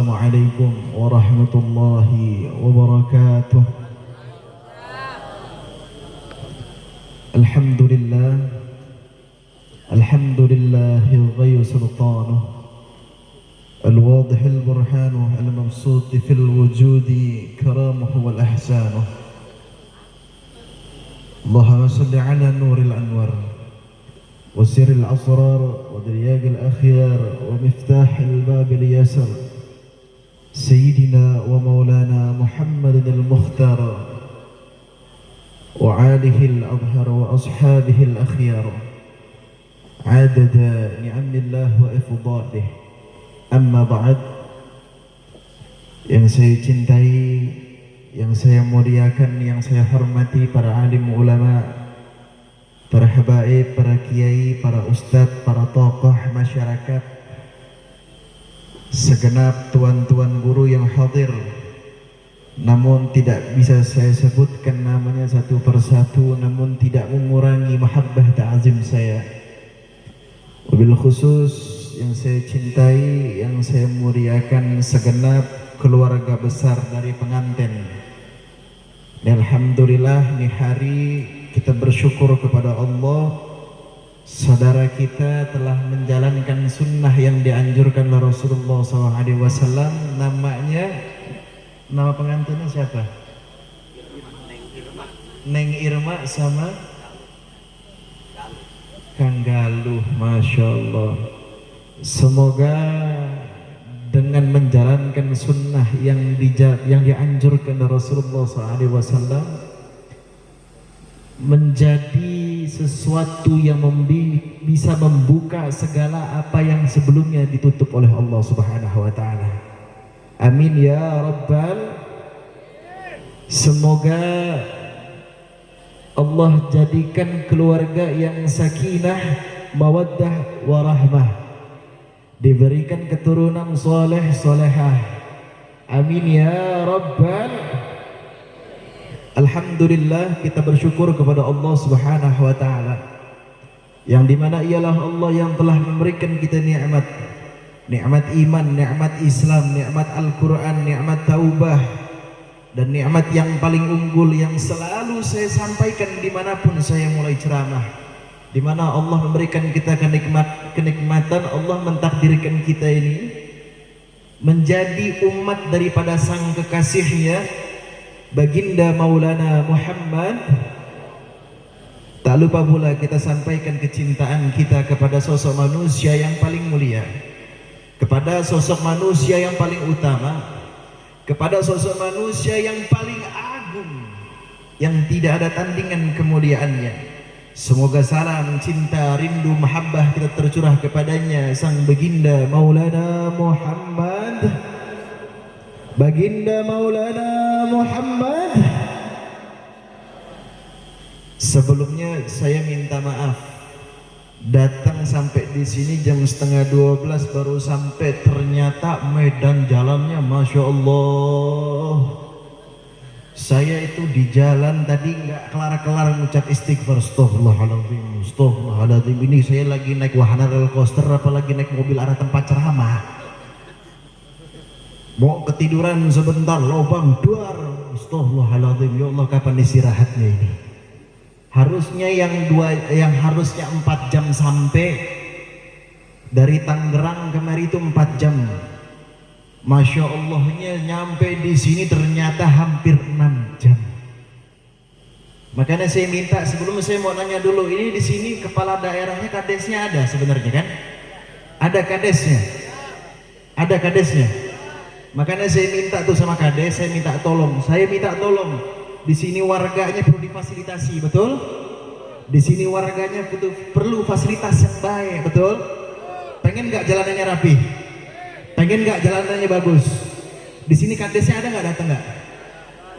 Assalamualaikum warahmatullahi wabarakatuh. Alhamdulillah, alhamdulillahil ghayyu sultanuh, al-wadihil burhanuh, al-mabsuti fil wujudi karamuhu wal ahsanuh. Allahumma salli ala nuril anwar وسر الأسرار ودرياج الأخيار ومفتاح الباب اليسر سيدنا ومولانا محمد المختار وعاله الأظهر وأصحابه الأخيار عدد نعم الله وإفضاله. أما بعد, yang saya cintai, yang saya muliakan, yang saya hormati para alim ulama, para habaib, para kiai, para ustadz, para tokoh masyarakat, segenap tuan-tuan guru yang hadir, namun tidak bisa saya sebutkan namanya satu persatu, namun tidak mengurangi mahabbah ta'zim saya. Wabil khusus yang saya cintai, yang saya muliakan, segenap keluarga besar dari pengantin. Dan alhamdulillah, di hari kita bersyukur kepada Allah, saudara kita telah menjalankan sunnah yang dianjurkan oleh Rasulullah SAW. Nama pengantinnya siapa? Neng Irma sama Kang Galuh. Masya Allah. Semoga dengan menjalankan sunnah yang dianjurkan oleh Rasulullah SAW menjadi sesuatu yang bisa membuka segala apa yang sebelumnya ditutup oleh Allah Subhanahu wa taala. Amin ya rabbal. Semoga Allah jadikan keluarga yang sakinah, mawaddah, warahmah, diberikan keturunan soleh solehah. Amin ya rabbal. Alhamdulillah, kita bersyukur kepada Allah Subhanahu wa taala, yang dimana ialah Allah yang telah memberikan kita nikmat iman, nikmat Islam, nikmat Al-Quran, nikmat taubah, dan nikmat yang paling unggul yang selalu saya sampaikan dimanapun saya mulai ceramah, dimana Allah memberikan kita kenikmatan. Allah mentakdirkan kita ini menjadi umat daripada sang kekasihnya Baginda Maulana Muhammad. Tak lupa pula kita sampaikan kecintaan kita kepada sosok manusia yang paling mulia, kepada sosok manusia yang paling utama, kepada sosok manusia yang paling agung, yang tidak ada tandingan kemuliaannya. Semoga salam, cinta, rindu, mahabbah kita tercurah kepadanya, sang Baginda Maulana Muhammad. Baginda Maulana Muhammad. Sebelumnya saya minta maaf, datang sampai di sini jam 11:30 baru sampai, ternyata medan jalannya Masya Allah. Saya itu di jalan tadi nggak kelar-kelar mengucap istighfar, astagfirullahaladzim, astagfirullahaladzim. Ini saya lagi naik wahana roller coaster, apalagi naik mobil arah tempat ceramah. Mau ketiduran sebentar, lubang duar, astagfirullahaladzim. Ya Allah, kapan istirahatnya ini? Harusnya yang harusnya 4 jam sampai dari Tangerang kemari itu 4 jam. Masya Allahnya nyampe di sini ternyata hampir 6 jam. Makanya saya minta, sebelum saya mau nanya dulu, ini di sini kepala daerahnya, kadesnya ada sebenarnya kan? Ada kadesnya? Ada kadesnya? Makanya saya minta tuh sama kades, saya minta tolong di sini warganya perlu difasilitasi, betul? Di sini warganya perlu fasilitas yang baik, betul? Pengen nggak jalanannya rapi? Pengen nggak jalanannya bagus? Di sini kadesnya ada nggak, datang nggak?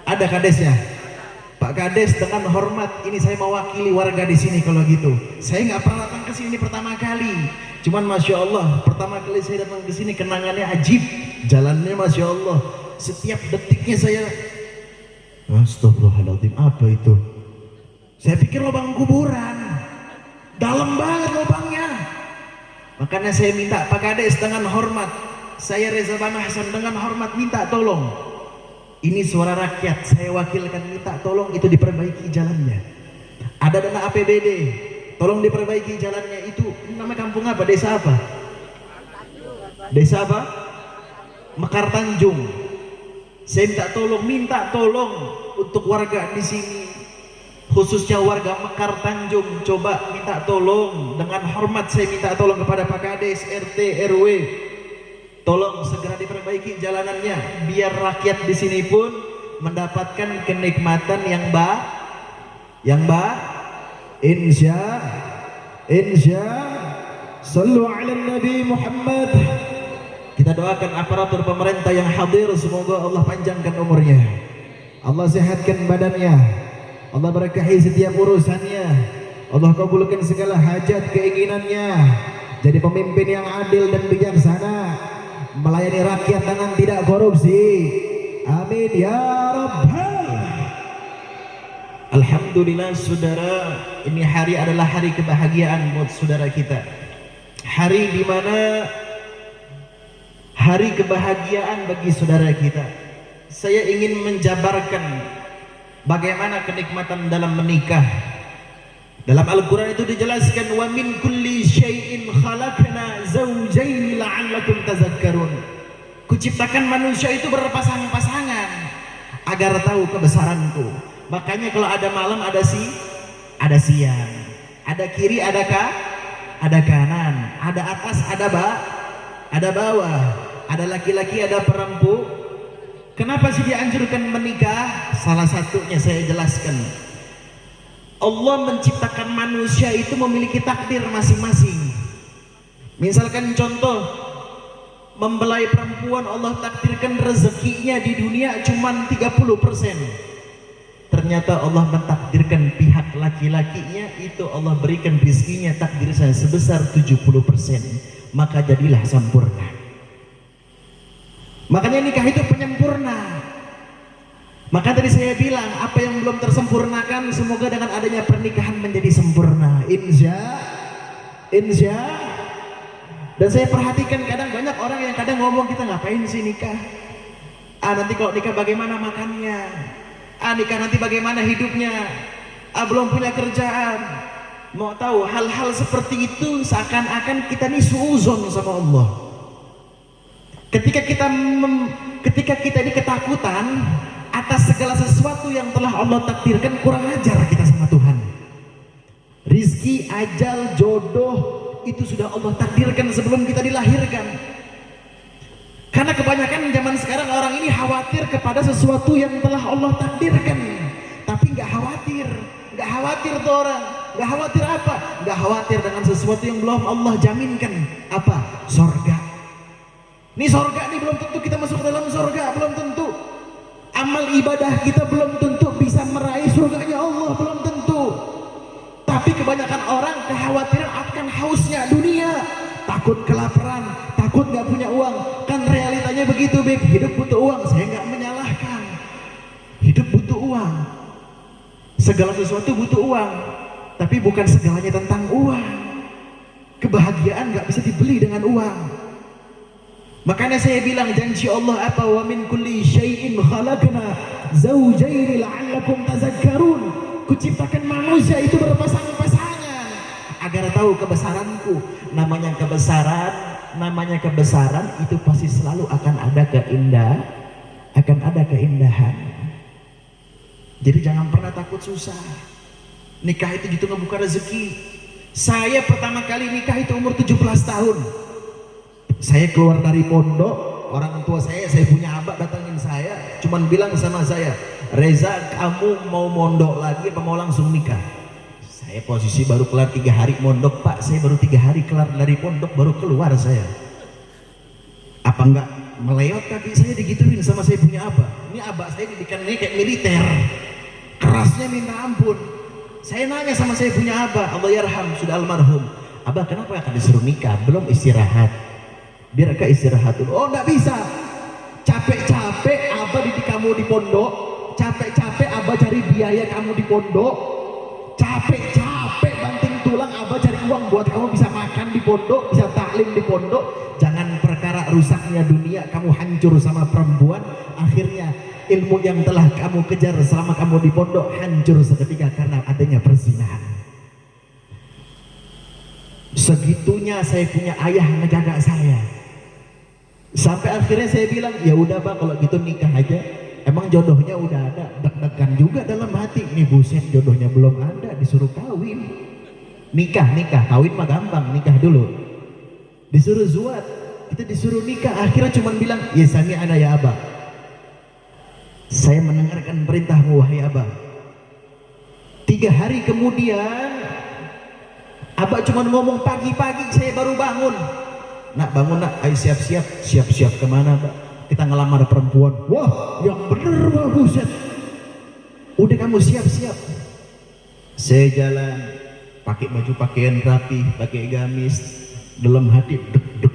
Ada kadesnya. Pak Kades, dengan hormat, ini saya mewakili warga di sini kalau gitu. Saya nggak pernah datang ke sini pertama kali. Cuman Masya Allah, pertama kali saya datang ke sini kenangannya ajib. Jalannya Masya Allah, setiap detiknya saya astagfirullahaladzim, apa itu? Saya pikir lubang kuburan, dalam banget lubangnya. Makanya saya minta Pak Kades dengan hormat, saya Reza Bana Hasan dengan hormat minta tolong. Ini suara rakyat, saya wakilkan minta tolong itu diperbaiki jalannya. Ada dana APBD, tolong diperbaiki jalannya itu. Nama kampung apa? Desa apa? Desa apa? Mekar Tanjung. Saya minta tolong untuk warga di sini, khususnya warga Mekar Tanjung. Coba minta tolong dengan hormat, saya minta tolong kepada Pak Kades, RT, RW. Tolong segera diperbaiki jalanannya biar rakyat di sini pun mendapatkan kenikmatan yang insya sallu ala Nabi Muhammad. Kita doakan aparatur pemerintah yang hadir, semoga Allah panjangkan umurnya, Allah sehatkan badannya, Allah berkahi setiap urusannya, Allah kabulkan segala hajat keinginannya, jadi pemimpin yang adil dan bijaksana, melayani rakyat dengan tidak korupsi. Amin ya Rabbal. Alhamdulillah saudara, ini hari adalah hari kebahagiaan buat saudara kita. Hari di mana hari kebahagiaan bagi saudara kita. Saya ingin menjabarkan bagaimana kenikmatan dalam menikah. Dalam Al-Quran itu dijelaskan, wa min kulli syai'in khalaqna zawjaini la'allakum tazakkarun. Kuciptakan manusia itu berpasang-pasangan agar tahu kebesaranku. Makanya kalau ada malam ada siang, ada kiri ada kanan, ada atas ada bawah, ada laki-laki ada perempuan. Kenapa sih dianjurkan menikah? Salah satunya saya jelaskan. Allah menciptakan manusia itu memiliki takdir masing-masing. Misalkan contoh, mempelai perempuan Allah takdirkan rezekinya di dunia cuma 30%. Ternyata Allah mentakdirkan pihak laki-lakinya itu Allah berikan rezekinya takdir saya sebesar 70%. Maka jadilah sempurna. Makanya nikah itu penyempurna. Maka tadi saya bilang, apa yang belum tersempurnakan semoga dengan adanya pernikahan menjadi sempurna. Insya. Dan saya perhatikan kadang banyak orang yang kadang ngomong, kita ngapain sih nikah? Nanti kalau nikah bagaimana makannya? Nikah nanti bagaimana hidupnya? Belum punya kerjaan. Mau tahu hal-hal seperti itu seakan-akan kita nih suuzon sama Allah. Ketika kita ini ketakutan atas segala sesuatu yang telah Allah takdirkan, kurang ajar kita sama Tuhan. Rizki, ajal, jodoh itu sudah Allah takdirkan sebelum kita dilahirkan. Karena kebanyakan zaman sekarang orang ini khawatir kepada sesuatu yang telah Allah takdirkan, tapi nggak khawatir tuh orang. Nggak khawatir apa? Nggak khawatir dengan sesuatu yang belum Allah jaminkan. Apa? Sorga. Ini sorga nih belum tentu kita masuk ke dalam sorga, belum tentu. Amal ibadah kita belum tentu bisa meraih surganya Allah, belum tentu. Tapi kebanyakan orang kekhawatiran akan hausnya dunia, takut kelaparan, takut nggak punya uang. Kan realitanya begitu, Beb. Hidup butuh uang. Saya nggak menyalahkan. Hidup butuh uang. Segala sesuatu butuh uang. Tapi bukan segalanya tentang uang. Kebahagiaan nggak bisa dibeli dengan uang. Makanya saya bilang janji Allah apa? Wa min kulli syai'in khalaqna zawjaini la'allakum tazakkarun. Kuciptakan manusia itu berpasang-pasangan agar tahu kebesaranku. Namanya kebesaran itu pasti selalu akan ada keindahan. Jadi jangan pernah takut susah. Nikah itu gitu ngebuka rezeki. Saya pertama kali nikah itu umur 17 tahun. Saya keluar dari pondok, orang tua saya punya abah datangin saya, cuman bilang sama saya, Reza, kamu mau mondok lagi apa mau langsung nikah? Saya posisi baru kelar 3 hari mondok, Pak. Saya baru 3 hari kelar dari pondok, baru keluar saya. Apa enggak meleot kaki saya digituin sama saya punya abah? Ini abah saya didikannya kayak militer, kerasnya minta ampun. Saya nanya sama saya punya abah, Allah yarham, sudah almarhum, abah kenapa akan disuruh nikah? Belum istirahat. Biar ke istirahat dulu. Oh, enggak bisa. Capek-capek abah didik kamu di pondok, capek-capek abah cari biaya kamu di pondok, capek-capek banting tulang abah cari uang buat kamu bisa makan di pondok, bisa taklim di pondok. Jangan perkara rusaknya dunia, kamu hancur sama perempuan, akhirnya ilmu yang telah kamu kejar selama kamu di pondok hancur seketika karena adanya perzinahan. Segitunya saya punya ayah ngejaga saya. Sampai akhirnya saya bilang, ya udah Bang, kalau gitu nikah aja. Emang jodohnya udah ada, deg-degan juga dalam hati. Nih buset, jodohnya belum ada, disuruh kawin. Nikah, kawin mah gampang, nikah dulu. Disuruh zuat, kita disuruh nikah. Akhirnya cuman bilang, ya sami ana ya Abah. Saya mendengarkan perintahmu wahai Abah. 3 hari kemudian Abah cuma ngomong pagi-pagi saya baru bangun. Nak bangun nak, ayo siap-siap kemana Abah? Kita ngelamar perempuan. Wah yang bener Wah buset. Udah kamu siap-siap. Saya jalan pakai baju pakaian rapi, pakai gamis, dalam hati deg.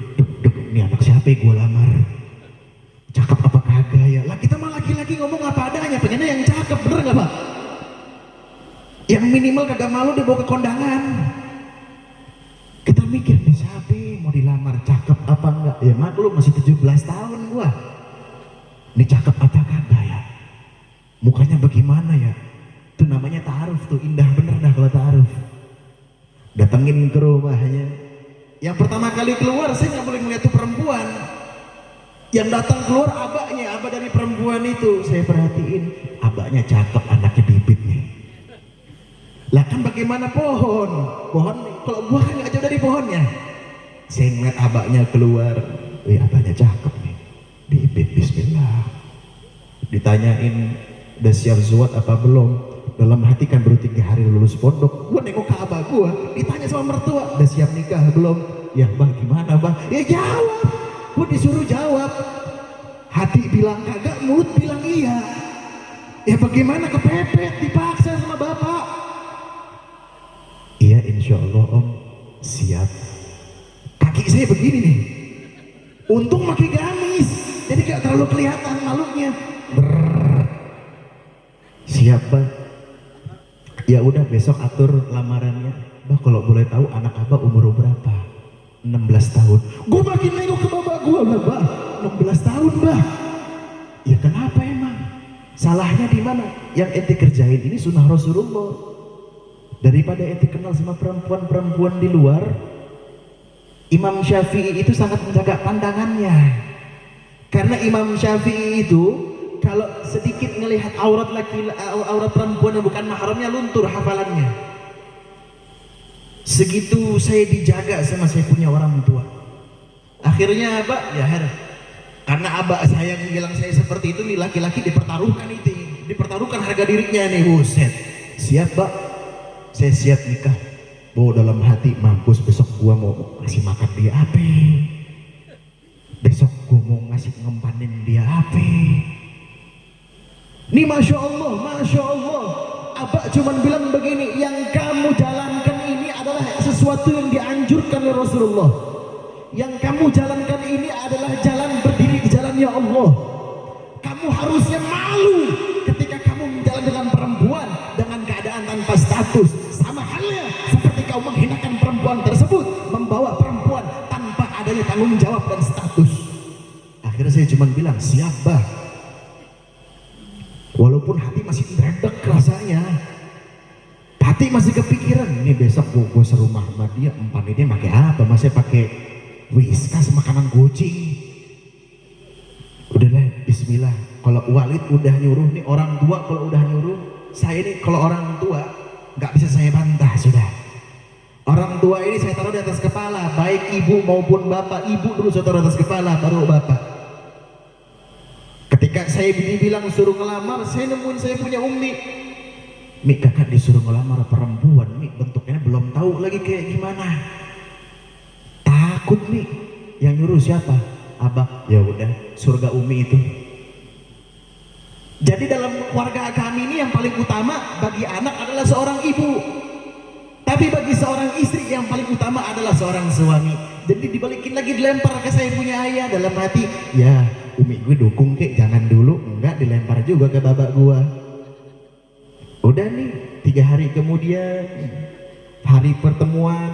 Ini anak siapa gue lamar? Cakep apa kagak ya? Lah kita mah laki-laki ngomong apa adanya, pengennya yang cakep, bener gak Pak? Yang minimal kagak malu dibawa ke kondangan. Kita mikir nih siapa mau dilamar, cakep apa enggak? Ya maklum masih 17 tahun gua. Ini cakep apa kagak ya? Mukanya bagaimana ya? Itu namanya ta'aruf tuh, indah bener dah kalau ta'aruf. Datengin ke rumahnya. Yang pertama kali keluar saya nggak boleh melihat tuh perempuan. Yang datang keluar abahnya, abah dari perempuan itu. Saya perhatiin, abahnya cakep, anaknya bibit nih. Lah kan bagaimana pohon kalau buah kan nggak jauh dari pohonnya. Saya ngeliat abahnya keluar, abahnya cakep nih, bibit, bismillah. Ditanyain, udah siap zuat apa belum? Dalam hati kan baru 3 hari lulus pondok. Gua nengok ke abah gua, ditanya sama mertua, udah siap nikah belum? Ya bang gimana bang? Ya jawab. Gua disuruh jawab. Hati bilang kagak, mulut bilang iya. Ya bagaimana, kepepet, dipaksa sama bapak. Iya insya Allah om, siap. Kaki saya begini nih. Untung pakai gamis, jadi gak terlalu kelihatan malunya. Siap bang. Ya udah besok atur lamarannya. Bah kalau boleh tahu anak abah umur berapa? 16 tahun. Gue makin nengok ke bapak gue lah bah. 16 tahun bah. Ya kenapa emang? Salahnya di mana? Yang ente kerjain ini sunnah Rasulullah. Daripada ente kenal sama perempuan-perempuan di luar, Imam Syafi'i itu sangat menjaga pandangannya. Karena Imam Syafi'i itu kalau sedikit ngelihat aurat perempuan yang bukan mahramnya luntur hafalannya. Segitu saya dijaga sama saya punya orang tua. Akhirnya Abah ya karena Abah sayang bilang saya seperti itu, nih laki-laki dipertaruhkan itu, dipertaruhkan harga dirinya nih, buset. Siap Pak, saya siap nikah. Bawa dalam hati, mampus besok gua mau ngasih makan dia apa? Besok gua mau ngasih ngempanin dia apa? Nih Masya Allah, Abah cuman bilang begini, yang kamu jalankan ini adalah sesuatu yang dianjurkan oleh Rasulullah. Yang kamu jalankan ini adalah jalan berdiri di jalannya Allah. Kamu harusnya malu ketika kamu menjalan dengan perempuan dengan keadaan tanpa status. Sama halnya seperti kau menghinakan perempuan tersebut, membawa perempuan tanpa adanya tanggung jawab dan status. Akhirnya saya cuma bilang, siap bah. Walaupun hati masih meredek rasanya, hati masih kepikiran, ini besok gue serumah sama dia, empan ini pakai apa? Masih pakai whiskas makanan kucing. Udahlah, bismillah. Kalau Walid udah nyuruh nih, orang tua kalau udah nyuruh, saya nih kalau orang tua nggak bisa saya bantah sudah. Orang tua ini saya taruh di atas kepala, baik ibu maupun bapak. Ibu dulu saya taruh di atas kepala, baru bapak. Ketika saya dibilang suruh ngelamar, saya nemuin saya punya umi. Mi kakak disuruh ngelamar perempuan, Mi bentuknya belum tahu lagi kayak gimana. Takut Mi. Yang nyuruh siapa? Abah. Ya udah, surga umi itu. Jadi dalam keluarga kami ini yang paling utama bagi anak adalah seorang ibu. Tapi bagi seorang istri yang paling utama adalah seorang suami. Jadi dibalikin lagi, dilempar ke saya punya ayah dalam hati. Ya, umi gue dukung kek, jangan dulu. Enggak, dilempar juga ke bapak gue. Udah nih, 3 hari kemudian, hari pertemuan,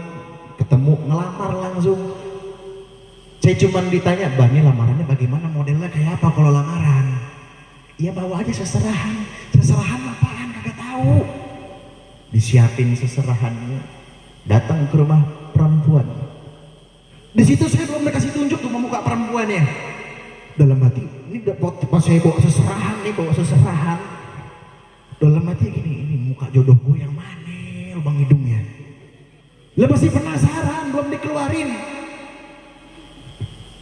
ketemu, ngelamar langsung. Saya cuma ditanya, "Bah, ini lamarannya bagaimana, modelnya kayak apa kalau lamaran?" "Ya bawa aja seserahan." "Seserahan apaan? Kagak tahu." Disiapin seserahannya, datang ke rumah perempuan. Di situ saya belum dikasih tunjuk tuh muka perempuannya. Dalam hati, ini pas saya bawa seserahan nih, bawa seserahan. Dalam hati gini, ini muka jodoh gue yang mana lubang hidungnya. Lah masih penasaran, belum dikeluarin.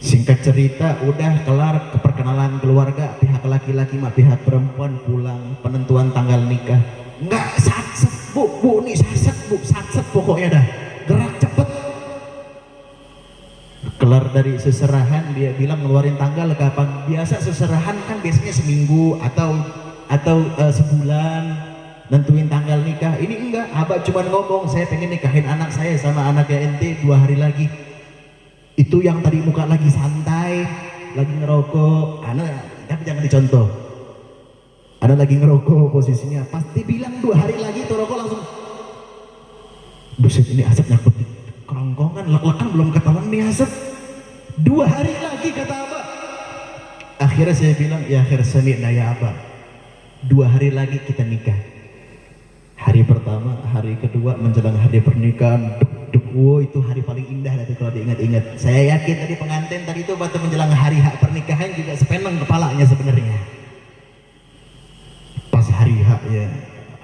Singkat cerita, udah kelar keperkenalan keluarga, pihak laki-laki sama pihak perempuan pulang, penentuan tanggal nikah. Enggak satset bu, nih satset pokoknya dah, gerak cepet. Kelar dari seserahan, dia bilang ngeluarin tanggal kapan. Biasa seserahan kan biasanya seminggu atau sebulan nentuin tanggal nikah. Ini enggak, abah cuma ngomong, "Saya pengen nikahin anak saya sama anaknya ente 2 hari lagi." Itu yang tadi muka lagi santai, lagi ngerokok, tapi jangan dicontoh. Ada lagi ngerokok posisinya, pasti bilang 2 hari lagi tuh rokok langsung, "Buset, ini asap nyangkut di kerongkongan, lek-lekan belum ketahuan nih asap." 2 hari lagi kata abah. Akhirnya saya bilang, "Ya akhir sami'na ya abah, 2 hari lagi kita nikah." Hari pertama, hari kedua menjelang hari pernikahan, wow, itu hari paling indah lah kalau diingat-ingat. Saya yakin tadi pengantin tadi itu waktu menjelang hari hak pernikahan juga sepenang kepalanya sebenarnya. Pas hari haknya,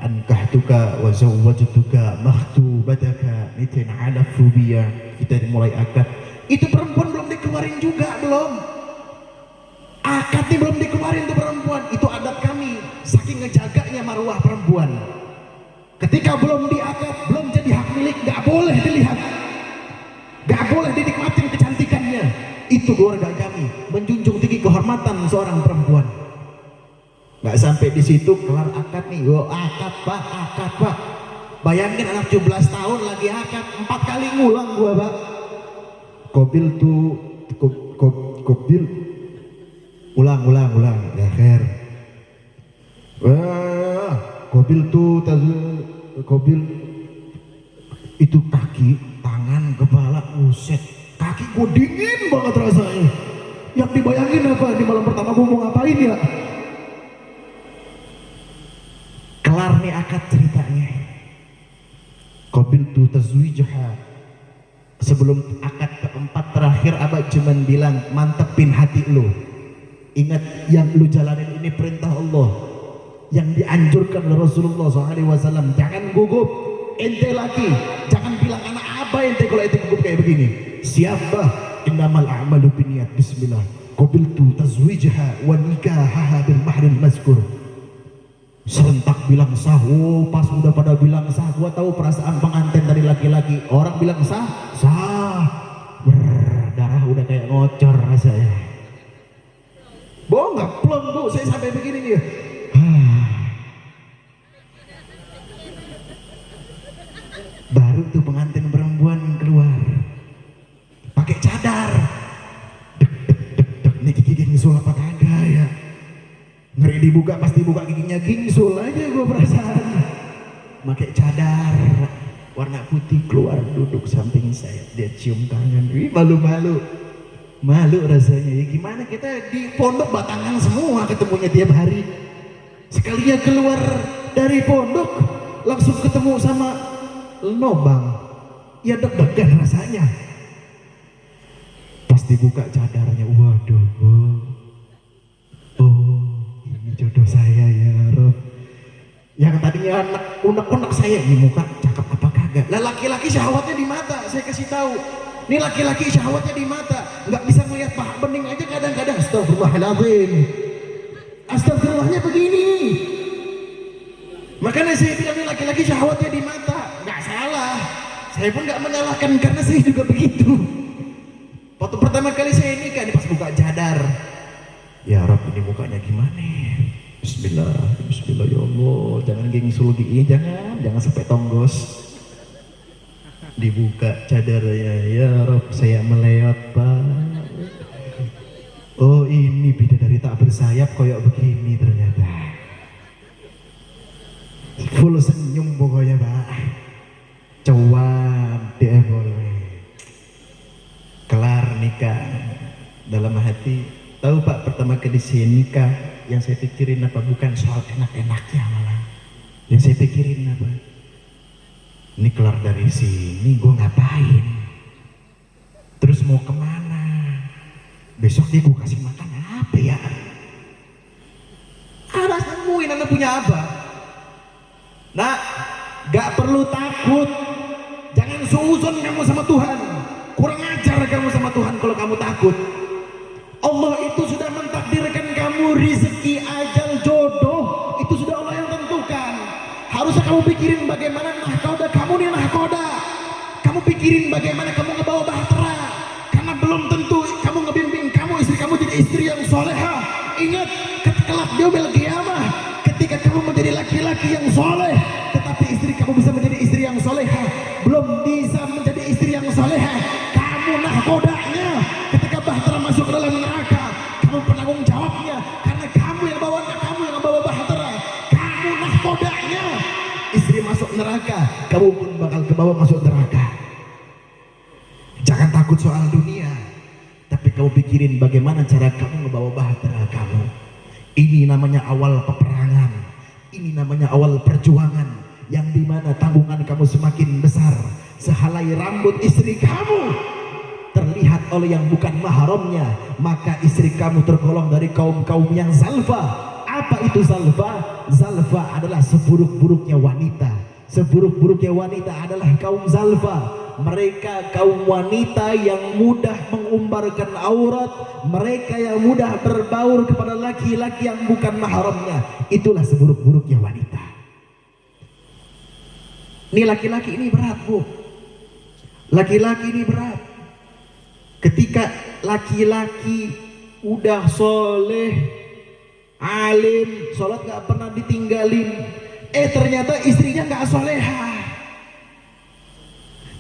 "Ankahtuka wa zawwajtuka makhtubataka nitin ala fubiyah." Kita mulai akad. Itu perempuan belum dikeluarin juga, belum. Akadnya belum dikeluarin tuh perempuan. Itu adat kami, saking ngejaganya marwah perempuan. Ketika belum diakad, belum jadi hak milik, gak boleh dilihat, gak boleh dinikmatin kecantikannya. Itu keluarga kami menjunjung tinggi kehormatan seorang perempuan. Gak sampai di situ, kelar akad nih, akad pak. Bayangin anak 17 tahun lagi akad, 4 kali ngulang gua pak. Kobil ulang ya khair. Kobil itu kaki, tangan, kepala, buset, kaki gue dingin banget rasanya. Yang dibayangin apa di malam pertama gue mau ngapain ya? Kelar nih akad ceritanya. Kobil tuh tazwijha. Sebelum akad keempat terakhir abah cuman bilang, "Mantepin hati lu. Ingat yang lu jalanin ini perintah Allah yang dianjurkan oleh Rasulullah SAW. Jangan gugup, ente laki, jangan bilang anak abah ente kalau ente gugup kayak begini. Siapa? Innamal a'malu binniyat. Bismillah. Qabiltu tazwijha wa nikahaha bil mahril mazkur." Serentak bilang sah. Pas udah pada bilang sah, gua tahu perasaan pengantin dari laki-laki. Orang bilang sah, darah udah kayak ngocor rasanya. Bohong nggak? Plong bu, saya sampai begini nih. Baru tuh pengantin perempuan keluar pakai cadar. Dek, nih gigi gingsul apa kagak ya? Ngeri dibuka, pasti buka giginya gingsul aja gue perasaan. Pakai cadar warna putih keluar, duduk samping saya, dia cium tangan. Wih, malu rasanya. Ya gimana, kita di pondok batangan semua ketemunya tiap hari. Sekalinya keluar dari pondok langsung ketemu sama lobang, ya deg-degan rasanya. Pas dibuka cadarnya, waduh, ini jodoh saya ya Rob. Yang tadinya unek-unek saya, ini muka cakep apa kagak. Lah laki-laki syahwatnya di mata, saya kasih tahu. Ini laki-laki syahwatnya di mata, nggak bisa melihat paha bening aja kadang-kadang. Astagfirullahaladzim, astagfirullahnya begini. Makanya saya bilang ini laki-laki syahwatnya di mata. Nggak salah, saya pun nggak menyalahkan karena saya juga begitu. Waktu pertama kali saya nikah, ini pas buka cadar, ya Rob, ini mukanya gimana? Bismillah ya Allah, jangan gengsul gini, jangan sampai tonggos. Dibuka cadarnya, ya Rob, saya melewat pak. Oh, ini bidadari tak bersayap kayak begini ternyata. Full senyum pokoknya pak. Cuan dia boleh. Kelar nikah. dalam hati, tahu Pak, pertama kali saya nikah yang saya pikirin apa? Bukan soal enak-enaknya malah. Yang saya pikirin apa? Ini keluar dari sini gue ngapain? Terus mau kemana? Besok dia gue kasih makan apa ya? Anak nemuin anak punya apa? Nah, gak perlu takut. Jangan seuzon kamu sama Tuhan. Kurang ajar kamu sama Tuhan kalau kamu takut. Allah itu sudah mentakdirkan kamu rezeki, ajal, jodoh. Itu sudah Allah yang tentukan. Harusnya kamu pikirin bagaimana nahkoda kamu nih nahkoda. Kamu pikirin bagaimana kamu ngebawa bahtera. Karena belum tentu kamu ngebimbing kamu istri kamu jadi istri yang soleha. Ingat, kelak di yaumil qiyamah, ketika kamu menjadi laki-laki yang soleh, tetapi istri kamu bisa menjadi istri yang soleha, belum bisa menjadi istri yang soleha, kamu nahkodanya. Ketika bahtera masuk ke dalam neraka, kamu penanggung jawabnya, karena kamu yang bawa bahtera, kamu nahkodanya. Istri masuk neraka, kamu pun bakal ke bawah masuk neraka. Jangan takut soal dunia, tapi kamu pikirin bagaimana cara kamu ngebawa bahtera kamu. Ini namanya awal peperangan, ini namanya awal perjuangan, yang dimana tanggungan kamu semakin besar. Sehelai rambut istri kamu terlihat oleh yang bukan mahramnya, maka istri kamu tergolong dari kaum-kaum yang zalfa. Apa itu zalfa? Zalfa adalah seburuk-buruknya wanita. Seburuk-buruknya wanita adalah kaum zalfa. Mereka kaum wanita yang mudah mengumbarkan aurat, mereka yang mudah berbaur kepada laki-laki yang bukan mahramnya. Itulah seburuk-buruknya wanita. Ini laki-laki ini berat, Bu. Laki-laki ini berat. Ketika laki-laki udah soleh, alim, sholat gak pernah ditinggalin, ternyata istrinya gak soleha.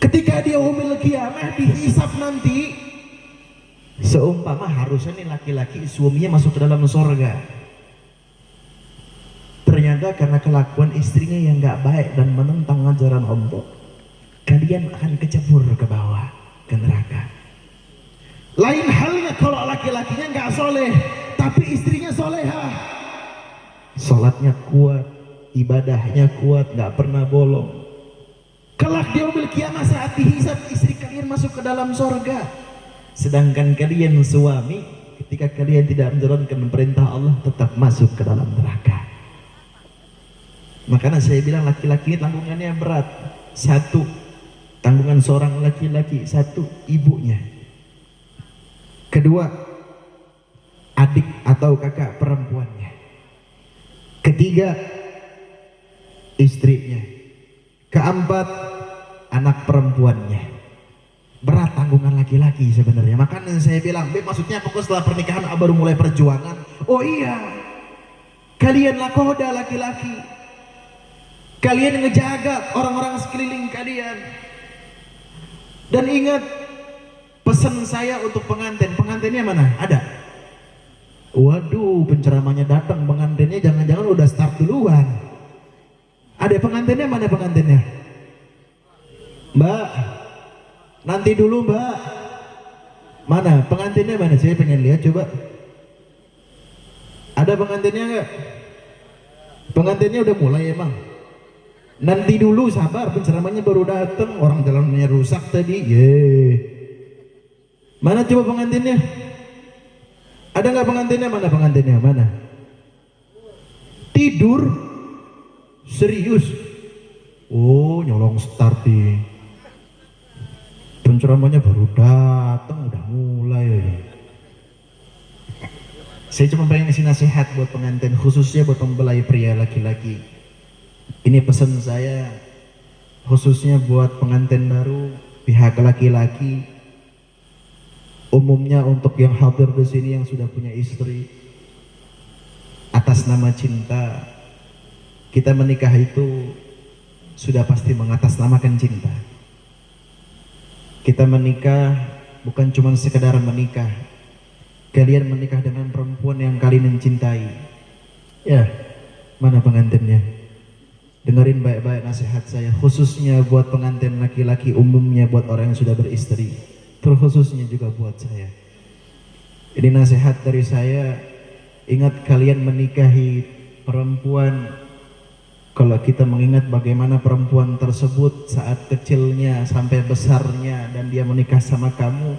Ketika dia yaumil qiyamah dihisab nanti, seumpama harusnya nih laki-laki suaminya masuk ke dalam surga, ternyata karena kelakuan istrinya yang gak baik dan menentang ajaran Allah, kalian akan kecebur ke bawah, ke neraka. Lain halnya kalau laki-lakinya gak soleh tapi istrinya soleha, sholatnya kuat, ibadahnya kuat, gak pernah bolong. Kelak di yaumil qiyamah saat dihisab, istri kalian masuk ke dalam sorga, sedangkan kalian suami ketika kalian tidak menjalankan perintah Allah tetap masuk ke dalam neraka. Makanya saya bilang laki-laki ini tanggungannya berat. Satu, tanggungan seorang laki-laki, satu, ibunya. Kedua, adik atau kakak perempuannya. Ketiga, istrinya. Keempat, anak perempuannya. Berat tanggungan laki-laki sebenarnya. Makanya saya bilang, maksudnya pokoknya setelah pernikahan baru mulai perjuangan. Oh iya, kalian lakoda laki-laki, kalian ngejaga orang-orang sekeliling kalian. Dan ingat, pesan saya untuk pengantin, pengantinnya mana? Ada? Waduh, penceramahnya datang, pengantinnya jangan-jangan udah start duluan. Ada pengantinnya, mana pengantinnya? Mbak, nanti dulu Mbak. Mana pengantinnya, mana? Saya pengen lihat, coba. Ada pengantinnya enggak? Pengantinnya udah mulai emang. Nanti dulu, sabar, penceramahnya baru datang, orang jalannya rusak tadi. Mana coba pengantinnya? Ada nggak pengantinnya? Mana pengantinnya? Mana? Tidur? Serius? Oh, nyolong start nih. Penceramahnya baru datang, udah mulai. Saya cuma pengen ngasih nasihat buat pengantin, khususnya buat mempelai pria laki-laki. Ini pesan saya khususnya buat pengantin baru, pihak laki-laki, umumnya untuk yang hadir di sini yang sudah punya istri. Atas nama cinta, kita menikah itu sudah pasti mengatasnamakan cinta. Kita menikah bukan cuma sekedar menikah. Kalian menikah dengan perempuan yang kalian mencintai. Ya, mana pengantinnya? Dengerin baik-baik nasihat saya, khususnya buat pengantin laki-laki, umumnya buat orang yang sudah beristri, terkhususnya juga buat saya. Ini nasihat dari saya, ingat kalian menikahi perempuan, kalau kita mengingat bagaimana perempuan tersebut saat kecilnya sampai besarnya dan dia menikah sama kamu,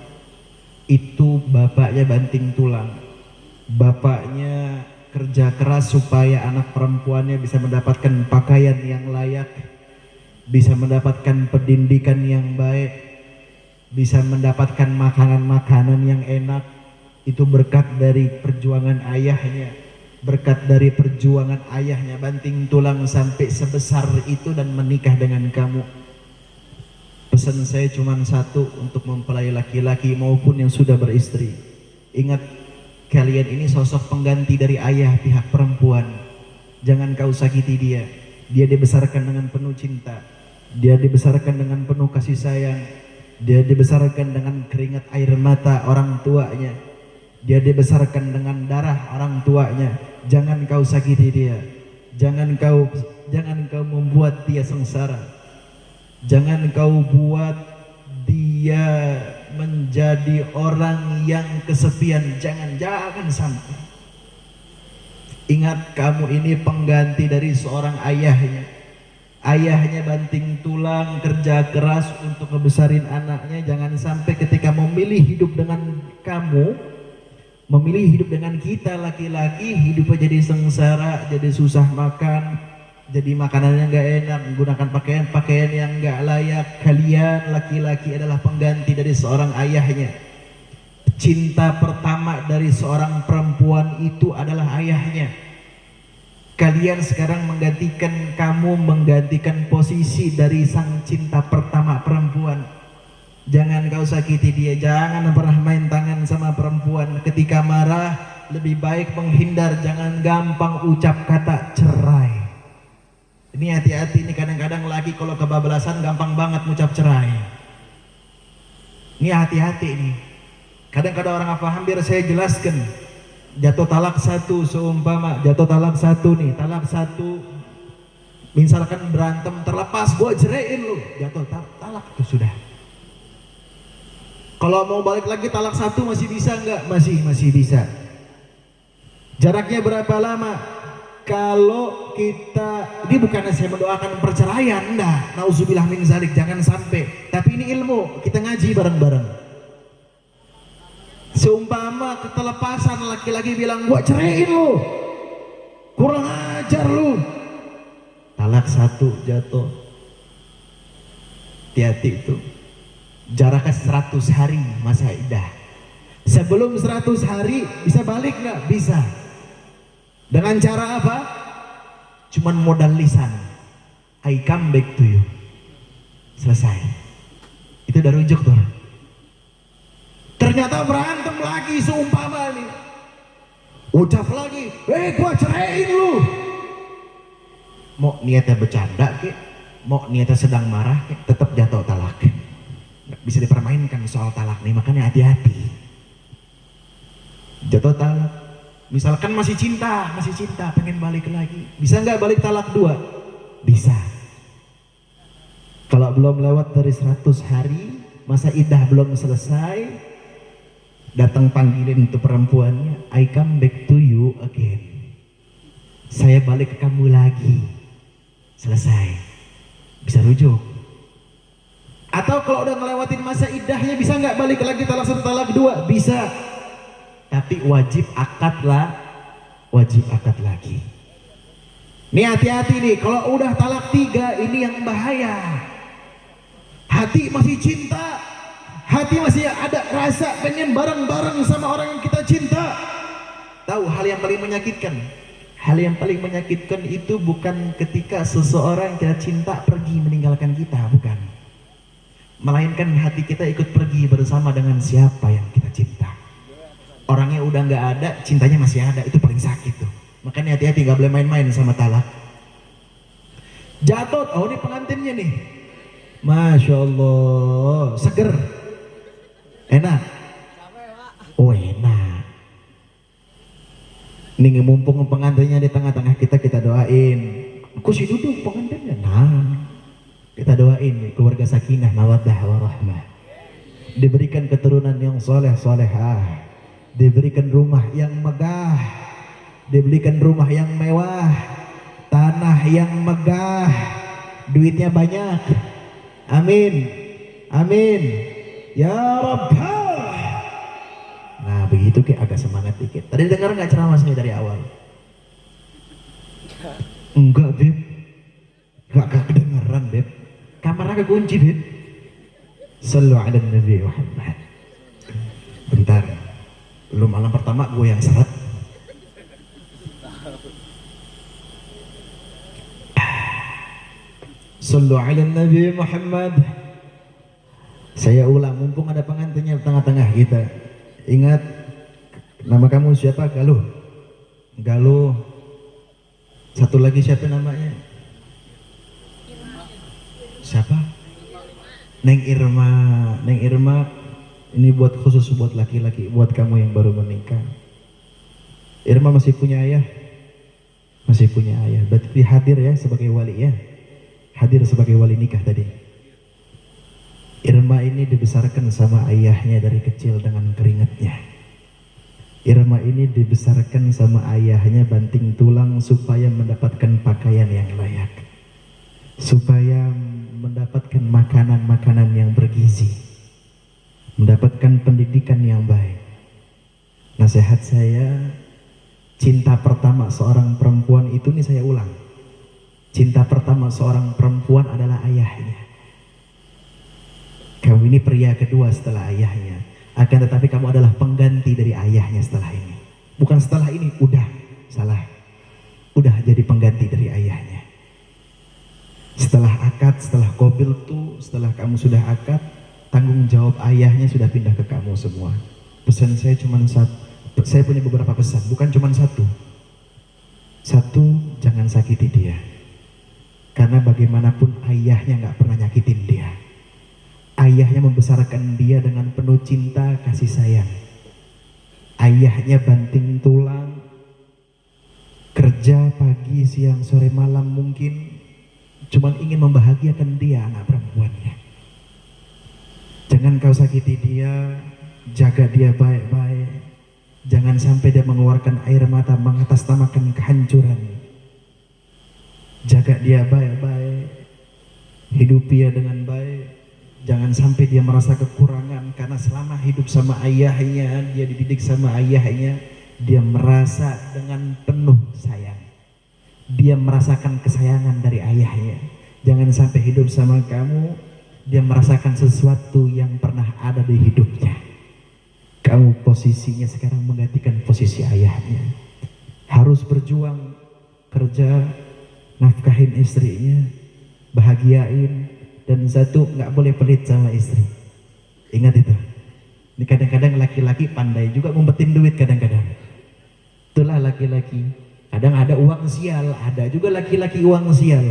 itu bapaknya banting tulang. Bapaknya kerja keras supaya anak perempuannya bisa mendapatkan pakaian yang layak, bisa mendapatkan pendidikan yang baik, bisa mendapatkan makanan-makanan yang enak. Itu berkat dari perjuangan ayahnya, berkat dari perjuangan ayahnya banting tulang sampai sebesar itu dan menikah dengan kamu. Pesan saya cuma satu untuk mempelai laki-laki maupun yang sudah beristri. Ingat, kalian ini sosok pengganti dari ayah pihak perempuan. Jangan kau sakiti dia. Dia dibesarkan dengan penuh cinta, dia dibesarkan dengan penuh kasih sayang, dia dibesarkan dengan keringat air mata orang tuanya, dia dibesarkan dengan darah orang tuanya. Jangan kau sakiti dia, jangan kau membuat dia sengsara, jangan kau buat dia menjadi orang yang kesepian. Jangan sampai. Ingat, kamu ini pengganti dari seorang ayahnya. Ayahnya banting tulang, kerja keras untuk ngebesarin anaknya. Jangan sampai ketika memilih hidup dengan kamu, memilih hidup dengan kita laki-laki, hidupnya jadi sengsara, jadi susah makan, jadi makanannya nggak enak, menggunakan pakaian yang nggak layak. Kalian laki-laki adalah pengganti dari seorang ayahnya. Cinta pertama dari seorang perempuan itu adalah ayahnya. Kalian sekarang menggantikan posisi dari sang cinta pertama perempuan. Jangan kau sakiti dia, jangan pernah main tangan sama perempuan. Ketika marah lebih baik menghindar, jangan gampang ucap kata cerai. Ini hati-hati nih, kadang-kadang laki kalau kebablasan gampang banget ngucap cerai. Ini hati-hati nih. Kadang-kadang orang nggak paham, biar saya jelaskan. Jatuh talak satu, seumpama jatuh talak satu nih, talak satu, misalkan berantem terlepas, gua ceraiin lu, jatuh talak itu sudah. Kalau mau balik lagi talak satu masih bisa nggak? Masih bisa. Jaraknya berapa lama? Kalau kita, ini bukan saya mendoakan perceraian, enggak, nauzubillah min zalik, jangan sampai. Tapi ini ilmu, kita ngaji bareng-bareng. Seumpama ketelepasan, laki-laki bilang gua ceraiin lu, kurang ajar lu, talak satu jatuh. Hati-hati itu. Jaraknya 100 hari masa iddah. Sebelum 100 hari bisa balik nggak? Bisa. Dengan cara apa? Cuman modal lisan, I come back to you. Selesai. Itu udah rujuk tuh. Ternyata berantem lagi seumpama nih, ucap lagi, gua ceraiin lu. Mau niatnya bercanda ke, mau niatnya sedang marah ke, tetap jatuh talak. Nggak bisa dipermainkan soal talak nih, makanya hati-hati. Jatuh talak. Misalkan masih cinta, pengen balik lagi, bisa nggak balik talak 2? Bisa. Kalau belum lewat dari 100 hari, masa iddah belum selesai, datang panggilin untuk perempuannya, I come back to you again. Saya balik ke kamu lagi. Selesai. Bisa rujuk. Atau kalau udah ngelewatin masa iddahnya, bisa nggak balik lagi talak 1, talak 2? Bisa. Tapi wajib akad lagi. Nih hati-hati nih, kalau udah talak 3 ini yang bahaya. Hati masih cinta, hati masih ada rasa pengen bareng-bareng sama orang yang kita cinta. Tahu hal yang paling menyakitkan? Hal yang paling menyakitkan itu bukan ketika seseorang yang kita cinta pergi meninggalkan kita, bukan. Melainkan hati kita ikut pergi bersama dengan siapa yang kita cinta. Orangnya udah nggak ada, cintanya masih ada, itu paling sakit tuh. Makanya hati-hati, nggak boleh main-main sama talak. Jatuh, oh ini pengantinnya nih. Masya Allah, seger. Enak? Oh enak. Nih mumpung pengantinnya di tengah-tengah kita doain. Kursi duduk pengantinnya. Nah, kita doain nih, keluarga sakinah, mawaddah warahmah. Diberikan keturunan yang soleh solehah. diberikan rumah yang megah, diberikan rumah yang mewah, tanah yang megah, duitnya banyak. Amin, amin ya Rabbal. Nah begitu kayak agak semangat dikit. Tadi dengar nggak ceramah saya dari awal? Enggak Beb, nggak kedengeran Beb, kamarnya kekunci Beb. Sallu ala Nabi Muhammad. Bentar, lu malam pertama gue yang seret. Sallu ala Nabi Muhammad. Saya ulang, mumpung ada pengantinnya di tengah-tengah kita. Ingat, nama kamu siapa? Galuh. Galuh. Satu lagi siapa namanya? Siapa? Neng Irma. Neng Irma. Ini buat khusus buat laki-laki, buat kamu yang baru menikah. Irma masih punya ayah? Masih punya ayah. Berarti hadir ya sebagai wali ya. Hadir sebagai wali nikah tadi. Irma ini dibesarkan sama ayahnya dari kecil dengan keringatnya. Irma ini dibesarkan sama ayahnya banting tulang supaya mendapatkan pakaian yang layak, supaya mendapatkan makanan-makanan yang bergizi, mendapatkan pendidikan yang baik. Nasihat saya, cinta pertama seorang perempuan itu, nih saya ulang, cinta pertama seorang perempuan adalah ayahnya. Kamu ini pria kedua setelah ayahnya, akan tetapi kamu adalah pengganti dari ayahnya setelah ini. Bukan setelah ini, udah salah, udah jadi pengganti dari ayahnya. Setelah akad, setelah kobil tuh, setelah kamu sudah akad, tanggung jawab ayahnya sudah pindah ke kamu semua. Pesan saya cuma satu, saya punya beberapa pesan, bukan cuma satu. Satu, jangan sakiti dia, karena bagaimanapun ayahnya nggak pernah nyakitin dia. Ayahnya membesarkan dia dengan penuh cinta kasih sayang. Ayahnya banting tulang, kerja pagi, siang, sore, malam mungkin, cuman ingin membahagiakan dia, anak perempuannya. Jangan kau sakiti dia, jaga dia baik-baik. Jangan sampai dia mengeluarkan air mata mengatasnamakan kehancuran. Jaga dia baik-baik, hidupi dia dengan baik. Jangan sampai dia merasa kekurangan, karena selama hidup sama ayahnya, dia dididik sama ayahnya, dia merasa dengan penuh sayang. Dia merasakan kesayangan dari ayahnya. Jangan sampai hidup sama kamu, dia merasakan sesuatu yang pernah ada di hidupnya. Kamu posisinya sekarang menggantikan posisi ayahnya. Harus berjuang, kerja, nafkahin istrinya, bahagiain. Dan satu, nggak boleh pelit sama istri. Ingat itu. Ini kadang-kadang laki-laki pandai juga ngumpetin duit kadang-kadang. Itulah laki-laki. Kadang ada uang sial, ada juga laki-laki uang sial.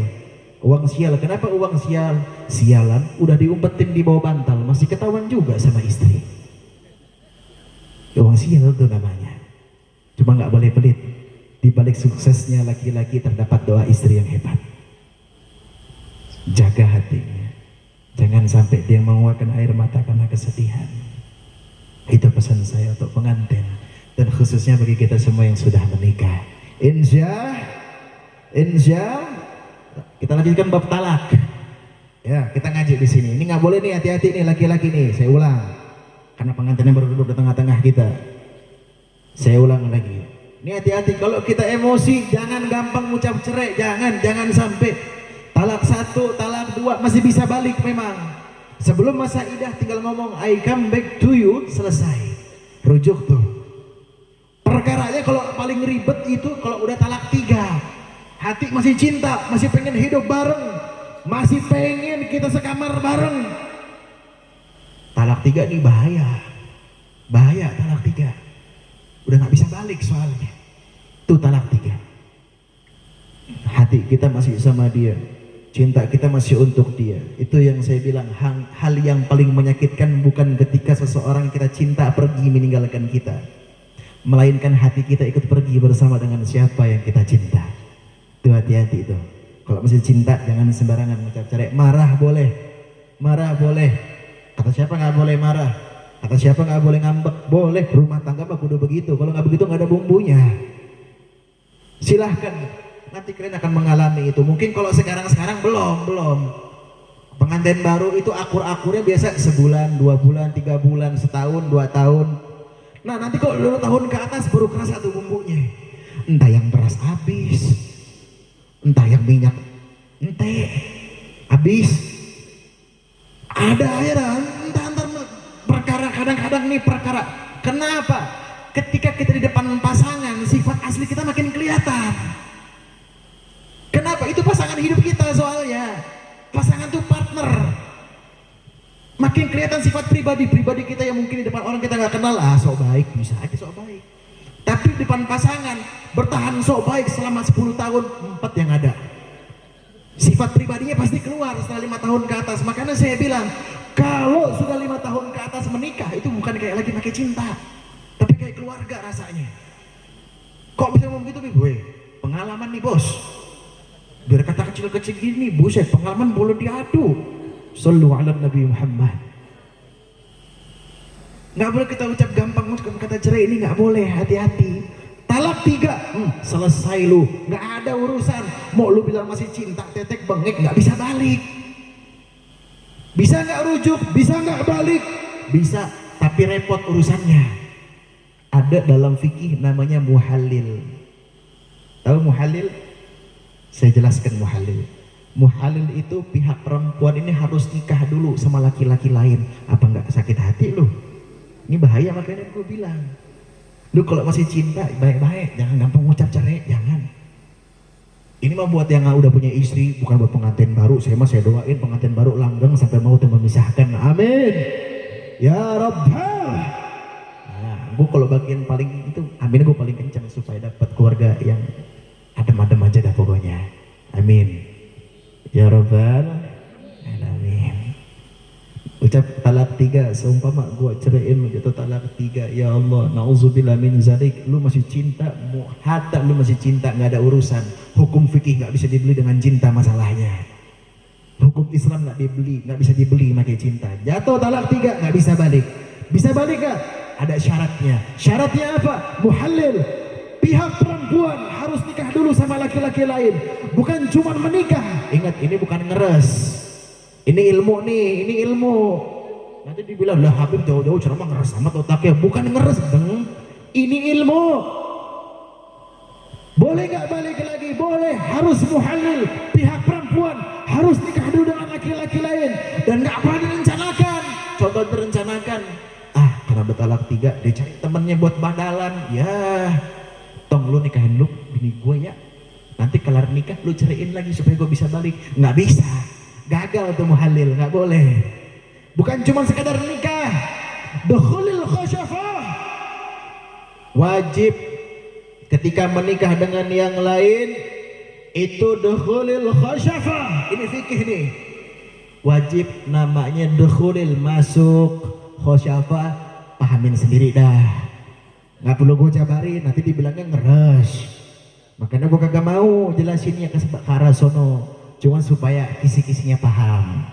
Uang sial, kenapa uang sial? Sialan udah diumpetin di bawah bantal, masih ketahuan juga sama istri. Uang sial itu namanya. Cuma nggak boleh pelit. Di balik suksesnya laki-laki terdapat doa istri yang hebat. Jaga hatinya. Jangan sampai dia mengeluarkan air mata karena kesedihan. Itu pesan saya untuk pengantin, dan khususnya bagi kita semua yang sudah menikah. Insya kita lanjutkan bab talak. Ya, kita ngaji di sini. Ini nggak boleh nih, hati-hati nih laki-laki nih. Saya ulang, karena pengantinnya baru duduk di tengah-tengah kita. Saya ulang lagi. Ini hati-hati, kalau kita emosi jangan gampang ucap cerai, jangan sampai. Talak satu, talak dua masih bisa balik memang. Sebelum masa idah tinggal ngomong I come back to you, selesai. Rujuk tuh. Perkaranya kalau paling ribet itu kalau udah talak 3. Hati masih cinta, masih pengen hidup bareng, masih pengen kita sekamar bareng. Talak 3 ini bahaya. Bahaya talak 3. Udah gak bisa balik soalnya. Tuh talak 3. Hati kita masih sama dia, cinta kita masih untuk dia. Itu yang saya bilang, hal yang paling menyakitkan bukan ketika seseorang kita cinta pergi meninggalkan kita, melainkan hati kita ikut pergi bersama dengan siapa yang kita cinta. Itu hati-hati itu. Kalau masih cinta jangan sembarangan ucap cerai. Marah boleh, kata siapa nggak boleh marah? Kata siapa nggak boleh ngambek? Boleh, rumah tangga mah kudu begitu. Kalau nggak begitu nggak ada bumbunya. Silahkan, nanti kalian akan mengalami itu. Mungkin kalau sekarang belum. Pengantin baru itu akur-akurnya biasa sebulan, 2 bulan, 3 bulan, setahun, 2 tahun. Nah nanti kok 2 tahun ke atas baru kerasa tuh bumbunya. Entah yang beras habis, entah yang minyak ente habis. Ada ya dan entah perkara kadang-kadang nih perkara. Kenapa? Ketika kita di depan pasangan, sifat asli kita makin kelihatan. Kenapa? Itu pasangan hidup kita soalnya. Pasangan tuh partner. Makin kelihatan sifat pribadi kita yang mungkin di depan orang kita nggak kenal, sok baik, bisa aja sok baik. Tapi di depan pasangan bertahan sok baik selama 10 tahun, 4 yang ada. Sifat pribadinya pasti keluar setelah 5 tahun ke atas. Makanya saya bilang, kalau sudah 5 tahun ke atas menikah, itu bukan kayak lagi pakai cinta, tapi kayak keluarga rasanya. Kok bisa ngomong gitu, gue pengalaman nih bos. Biar kata kecil-kecil gini, buset, pengalaman boleh diadu. Sallu ala Nabi Muhammad. Nggak boleh kita ucap gampang kata cerai ini, nggak boleh, hati-hati. Talak 3, selesai lu, nggak ada urusan. Mau lu bilang masih cinta, tetek bengek, nggak bisa balik. Bisa nggak rujuk, bisa nggak balik, bisa, tapi repot urusannya. Ada dalam fikih namanya muhalil. Tahu muhalil? Saya jelaskan muhalil. Muhalil itu pihak perempuan ini harus nikah dulu sama laki-laki lain. Apa nggak sakit hati lu? Ini bahaya, makanya gue bilang. Lu kalau masih cinta baik-baik, jangan gampang ngucap cerai, jangan. Ini mah buat yang udah punya istri, bukan buat pengantin baru. Saya doain pengantin baru langgeng sampai mau memisahkan. Amin. Ya Rabbal. Nah, gue kalau bagian paling itu, amin, gue paling kencang supaya dapat keluarga yang adem-adem aja dah pokoknya. Amin. Ya Rabbal alamin. Ucap talak 3, seumpama gua ceraiin lu jatuh talak 3, ya Allah, nauzubillah min zalik. Lu masih cinta, hatta lu masih cinta, nggak ada urusan. Hukum fikih nggak bisa dibeli dengan cinta masalahnya. Hukum Islam nggak bisa dibeli pakai cinta. Jatuh talak 3 nggak bisa balik. Bisa balik nggak? Ada syaratnya. Syaratnya apa? Muhalil. Pihak perempuan harus nikah dulu sama laki-laki lain. Bukan cuma menikah. Ingat, ini bukan ngeres. Ini ilmu nih, ini ilmu. Nanti dibilang, lah Habib jauh-jauh ceramah ngeres amat otaknya. Bukan ngeres, deng. Ini ilmu. Boleh gak balik lagi? Boleh. Harus muhalil. Pihak perempuan harus nikah dulu dengan laki-laki lain. Dan gak pernah direncanakan. Contoh direncanakan. Karena bertalak 3, dia cari temennya buat badalan. Ya, tong lu nikahin lu bini gue ya, nanti kelar nikah lu ceraiin lagi supaya gue bisa balik. Nggak bisa, gagal tuh muhalil, nggak boleh. Bukan cuma sekadar nikah, dukhulil khasyafah, wajib ketika menikah dengan yang lain itu dukhulil khasyafah. Ini fikih nih, wajib namanya dukhulil, masuk, khasyafah pahamin sendiri dah. Nggak perlu gue jabarin, nanti dibilangnya ngeres. Makanya gue kagak mau jelasinnya ke arah sono, cuma supaya kisi-kisinya paham.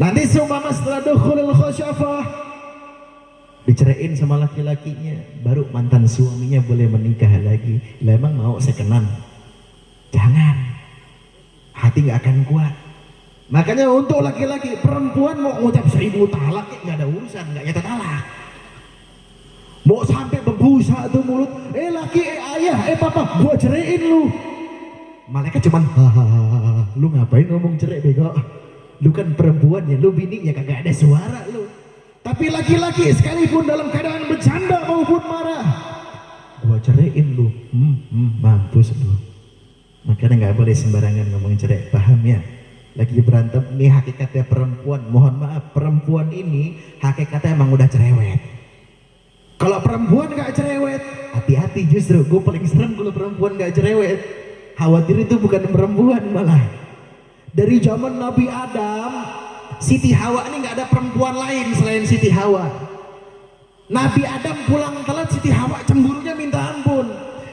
Nanti seumpama setelah dukhulul khasyafah diceraiin sama laki-lakinya, baru mantan suaminya boleh menikah lagi. Lah emang mau sekenan? Jangan, hati nggak akan kuat. Makanya untuk laki-laki, perempuan mau ngucap 1000 talak nggak ada urusan, nggak nyata talak. Mau sampai berbusa tuh mulut, laki, ayah, papa, gua ceraiin lu. Malaikat cuman, hahaha, lu ngapain ngomong cerai bego? Lu kan perempuan ya, lu bini ya, kagak ada suara lu. Tapi laki-laki sekalipun dalam keadaan bercanda maupun marah, gua ceraiin lu, mampus lu. Makanya nggak boleh sembarangan ngomong cerai, paham ya? Lagi berantem, nih hakikatnya perempuan, mohon maaf, perempuan ini hakikatnya emang udah cerewet. Kalau perempuan gak cerewet, hati-hati, justru gue paling serem kalau perempuan gak cerewet. Khawatir itu bukan perempuan malah. Dari zaman Nabi Adam, Siti Hawa ini gak ada perempuan lain selain Siti Hawa. Nabi Adam pulang telat, Siti Hawa cemburunya minta ampun.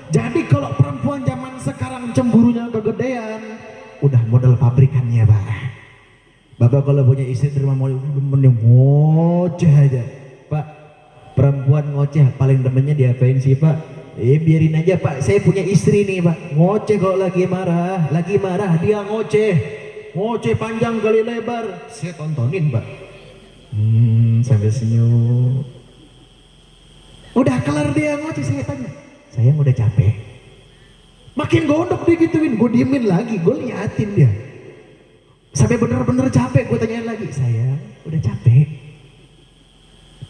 Jadi kalau perempuan zaman sekarang cemburunya kegedean, udah modal pabrikannya Pak. Bapak kalau punya istri di rumah mau ngoceh aja. Perempuan ngoceh paling demennya diapain sih Pak? Biarin aja Pak, saya punya istri nih Pak. Ngoceh kalau lagi marah dia ngoceh. Ngoceh panjang kali lebar, saya tontonin Pak. Sampai senyum. Udah kelar dia ngoceh, saya tanya, sayang udah capek? Makin gondok digituin, gue diemin lagi, gue liatin dia. Sampai bener-bener capek, gue tanyain lagi, sayang udah capek?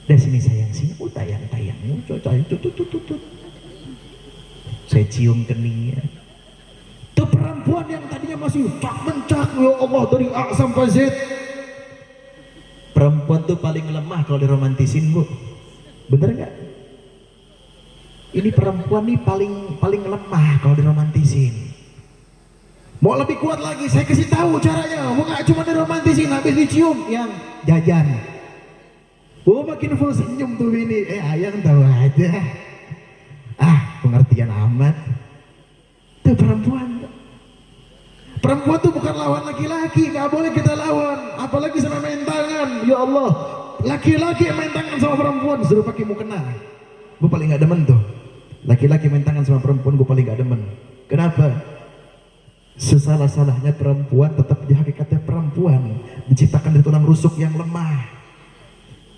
Udah sini sayang, sini, tayang, tutut. Saya cium keningnya. Itu perempuan yang tadinya masih cak-mencak, ya Allah, dari A sampai Z. Perempuan tuh paling lemah kalau diromantisin Bu. Bener gak? Ini perempuan nih paling lemah kalau diromantisin. Mau lebih kuat lagi, saya kasih tahu caranya. Mau gak cuma diromantisin, habis dicium yang jajan. Makin full senyum tuh ini. Ayang tahu aja. Pengertian amat. Tuh perempuan tuh bukan lawan laki-laki, gak boleh kita lawan, apalagi sama main tangan. Ya Allah, laki-laki main tangan sama perempuan suruh pakai mukena, gue paling gak demen tuh. Laki-laki main tangan sama perempuan gue paling gak demen. Kenapa? Sesalah-salahnya perempuan tetap di hakikatnya perempuan, diciptakan dari tulang rusuk yang lemah.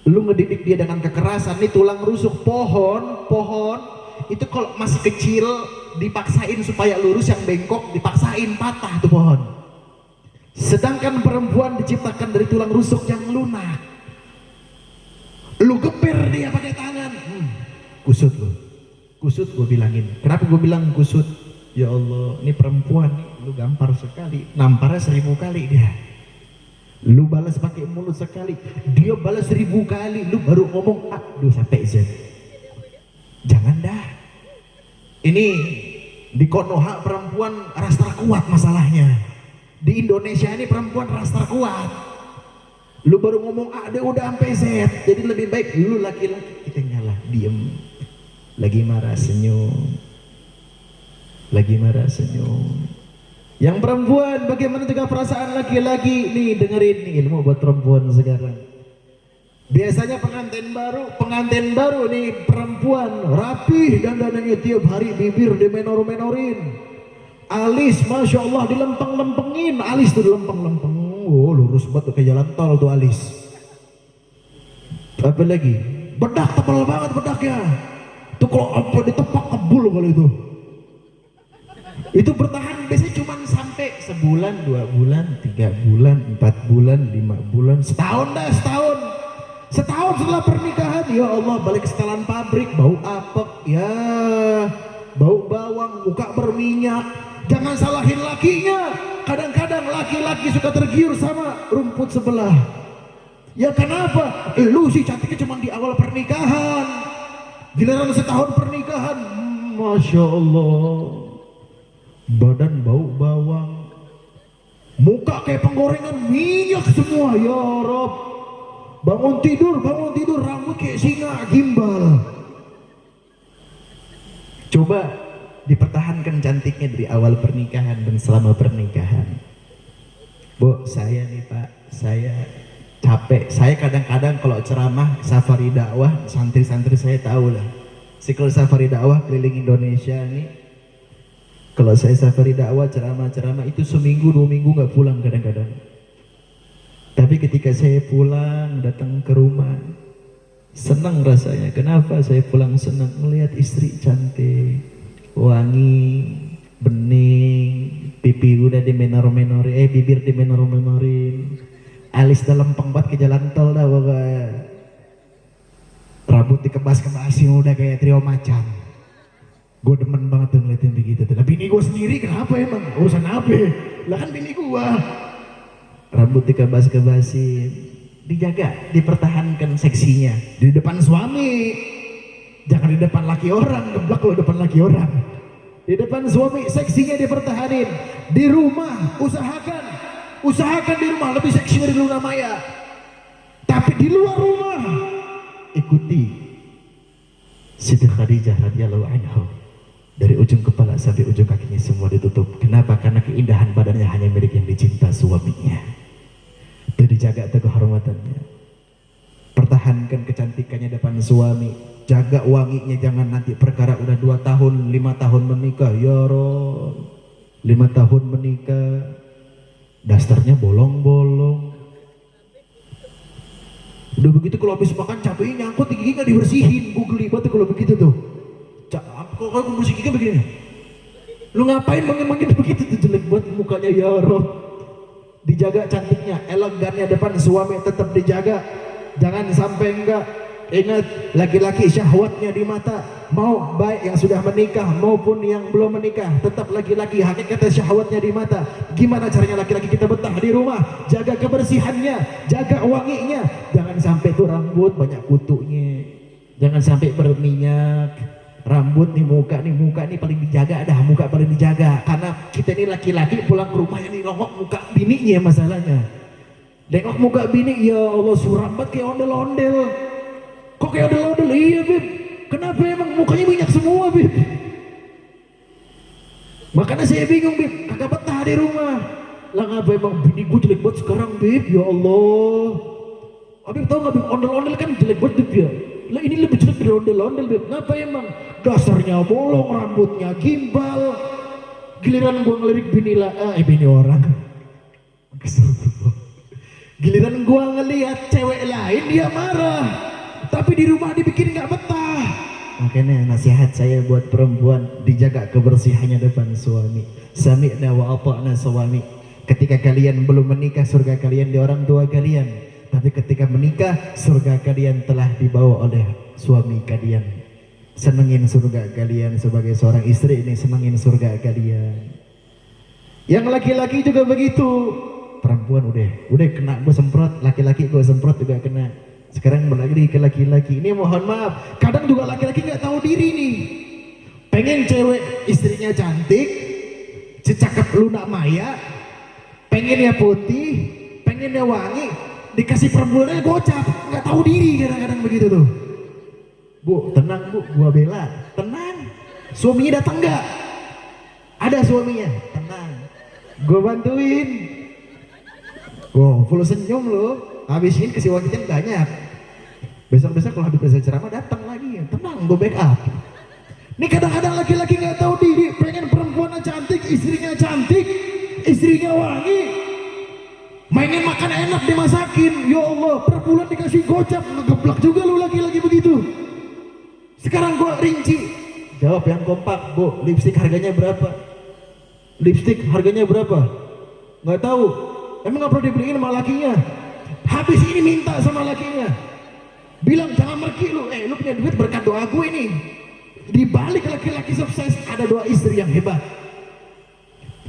Lu ngedidik dia dengan kekerasan, nih tulang rusuk pohon itu kalau masih kecil dipaksain supaya lurus, yang bengkok dipaksain patah tuh pohon. Sedangkan perempuan diciptakan dari tulang rusuk yang lunak. Lu geber dia pakai tangan, kusut gue bilangin. Kenapa gue bilang kusut? Ya Allah, ini perempuan nih, lu gampar sekali, namparnya 1000 kali dia. Lu balas pakai mulut sekali, dia balas 1000 kali. Lu baru ngomong A, sampai Z. Jangan dah. Ini di Konoha perempuan ras terkuat masalahnya. Di Indonesia ini perempuan ras terkuat. Lu baru ngomong A, dia udah sampai Z. Jadi lebih baik lu laki-laki kita ngalah, diem. Lagi marah senyum. Yang perempuan bagaimana juga perasaan laki-laki. Nih dengerin nih ilmu buat perempuan sekarang. Biasanya pengantin baru nih perempuan rapih dandanannya tiap hari, bibir dimenor-menorin, alis masya Allah dilempeng-lempengin, alis tuh dilempeng-lempeng, lurus banget kayak jalan tol tuh alis. Apa lagi? Bedak tebal banget bedaknya. Tuh kalau apa ditepak kebul kalau itu. Itu bertahan biasanya cuma sampai sebulan, 2 bulan, 3 bulan, 4 bulan, 5 bulan, setahun dah, setahun setelah pernikahan, ya Allah balik setelan pabrik, bau apek, ya bau bawang, muka berminyak. Jangan salahin lakinya, kadang-kadang laki-laki suka tergiur sama rumput sebelah. Ya kenapa? Lu sih cantiknya cuma di awal pernikahan, giliran setahun pernikahan, Masya Allah, badan bau bawang, muka kayak penggorengan, minyak semua, ya Rob. Bangun tidur rambut kayak singa gimbal. Coba dipertahankan cantiknya dari awal pernikahan dan selama pernikahan. Bu, saya nih Pak, saya capek. Saya kadang-kadang kalau ceramah safari dakwah, santri-santri saya tahu lah. Siklus safari dakwah keliling Indonesia nih. Kalau saya safari dakwah ceramah itu seminggu 2 minggu nggak pulang kadang-kadang. Tapi ketika saya pulang datang ke rumah, senang rasanya. Kenapa saya pulang senang? Melihat istri cantik, wangi, bening, pipi udah dimenor-menorin, bibir dimenor-menorin, alis dalam pengbat ke jalan tol dah pokoknya. Rambut dikebas-kebasin udah kayak trio macan. Gue demen banget tuh ngeliatin begitu. Tapi bini gue sendiri kenapa emang? Urusan apa? Lah kan bini gue. Rambut dikebas-kebasin, dijaga, dipertahankan seksinya di depan suami, jangan di depan laki orang, geblak lo depan laki orang. Di depan suami seksinya dipertahanin. Di rumah usahakan di rumah lebih seksi dari Luna Maya. Tapi di luar rumah ikuti Siti Khadijah radhiyallahu anha, dari ujung kepala sampai ujung kakinya semua ditutup. Kenapa? Karena keindahan badannya hanya milik yang dicinta suaminya. Itu dijaga tuh kehormatannya. pertahankan kecantikannya depan suami, jaga wanginya, jangan nanti perkara udah 2 tahun 5 tahun menikah, ya Rob, 5 tahun menikah dasternya bolong-bolong. Udah begitu kalau habis makan cabenya nyangkut di gigi nggak dibersihin, gue geli banget kalau begitu tuh. Kalau gue bersih gigi begini, lu ngapain manggil-manggil begitu tuh, jelek buat mukanya, ya Rob. Dijaga cantiknya, elegannya depan suami tetap dijaga, jangan sampai enggak. Ingat, laki-laki syahwatnya di mata, mau baik yang sudah menikah maupun yang belum menikah, tetap laki-laki hakikatnya syahwatnya di mata. Gimana caranya laki-laki kita betah di rumah? Jaga kebersihannya, jaga wanginya, jangan sampai tuh rambut banyak kutunya, jangan sampai berminyak. Rambut nih, muka nih paling dijaga, dah muka paling dijaga, karena kita ini laki-laki pulang ke rumah yang nongok muka bininya masalahnya. Nengok muka bini, ya Allah, suram banget kayak ondel-ondel. Kok kayak ondel-ondel? Iya Beb, kenapa emang mukanya minyak semua Beb? Makanya saya bingung Beb, kagak betah di rumah. Lah ngapa emang bini gue jelek banget sekarang Beb, ya Allah. Beb tau gak Beb, ondel-ondel kan jelek banget Beb ya. Lah ini lebih jelek dari ondel-ondel Beb, ngapa emang? Dasarnya bolong, rambutnya gimbal. Giliran gua ngelirik bini bini orang. Giliran gua ngelihat cewek lain dia marah, tapi di rumah dibikin nggak betah. Makanya nasihat saya buat perempuan, dijaga kebersihannya depan suami. Sami'na wa ata'na suami. Ketika kalian belum menikah, surga kalian di orang tua kalian. Tapi ketika menikah, surga kalian telah dibawa oleh suami kalian. Senengin surga kalian sebagai seorang istri ini, senengin surga kalian. Yang laki-laki juga begitu. Perempuan udah kena gue semprot, laki-laki gue semprot juga kena. Sekarang lagi ke laki-laki. Ini mohon maaf, kadang juga laki-laki nggak tahu diri nih. Pengen cewek istrinya cantik, secakep Luna Maya, pengennya putih, pengennya wangi, dikasih perempuannya gocap, nggak tahu diri kadang-kadang begitu tuh. Bu, tenang Bu, gua bela, tenang. Suaminya datang nggak? Ada suaminya, tenang. Gua bantuin. Wow, full senyum loh. Habisin kasih uang jajan banyak. Besok-besok kalau habis selesai ceramah datang lagi, tenang, gua backup. Ini kadang-kadang laki-laki nggak tahu diri, pengen perempuannya cantik, istrinya wangi. Pengen makan enak dimasakin, ya Allah, per bulan dikasih gocap, ngegeblak juga lu laki-laki begitu. Sekarang gua rinci, jawab yang kompak. Bu, lipstik harganya berapa? Lipstik harganya berapa? Nggak tahu. Emang nggak perlu dibeliin sama lakinya? Habis ini minta sama lakinya, bilang jangan merki lu, lu punya duit berkat doa gue ini. Di balik laki-laki sukses ada doa istri yang hebat.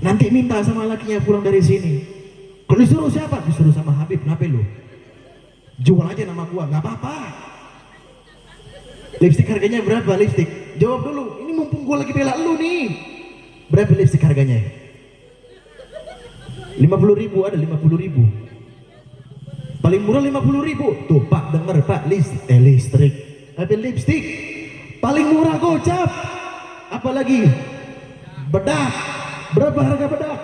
Nanti minta sama lakinya pulang dari sini. Kalau disuruh siapa? Disuruh sama Habib. Kenapa lu? Jual aja nama gua, nggak apa-apa. Lipstik harganya berapa lipstik? Jawab dulu, ini mumpung gua lagi bela lu nih. Berapa lipstik harganya? 50.000, ada 50.000. Paling murah 50.000. Tuh Pak, denger Pak, listrik. Tapi lipstik paling murah gocap. Apalagi bedak. Berapa harga bedak?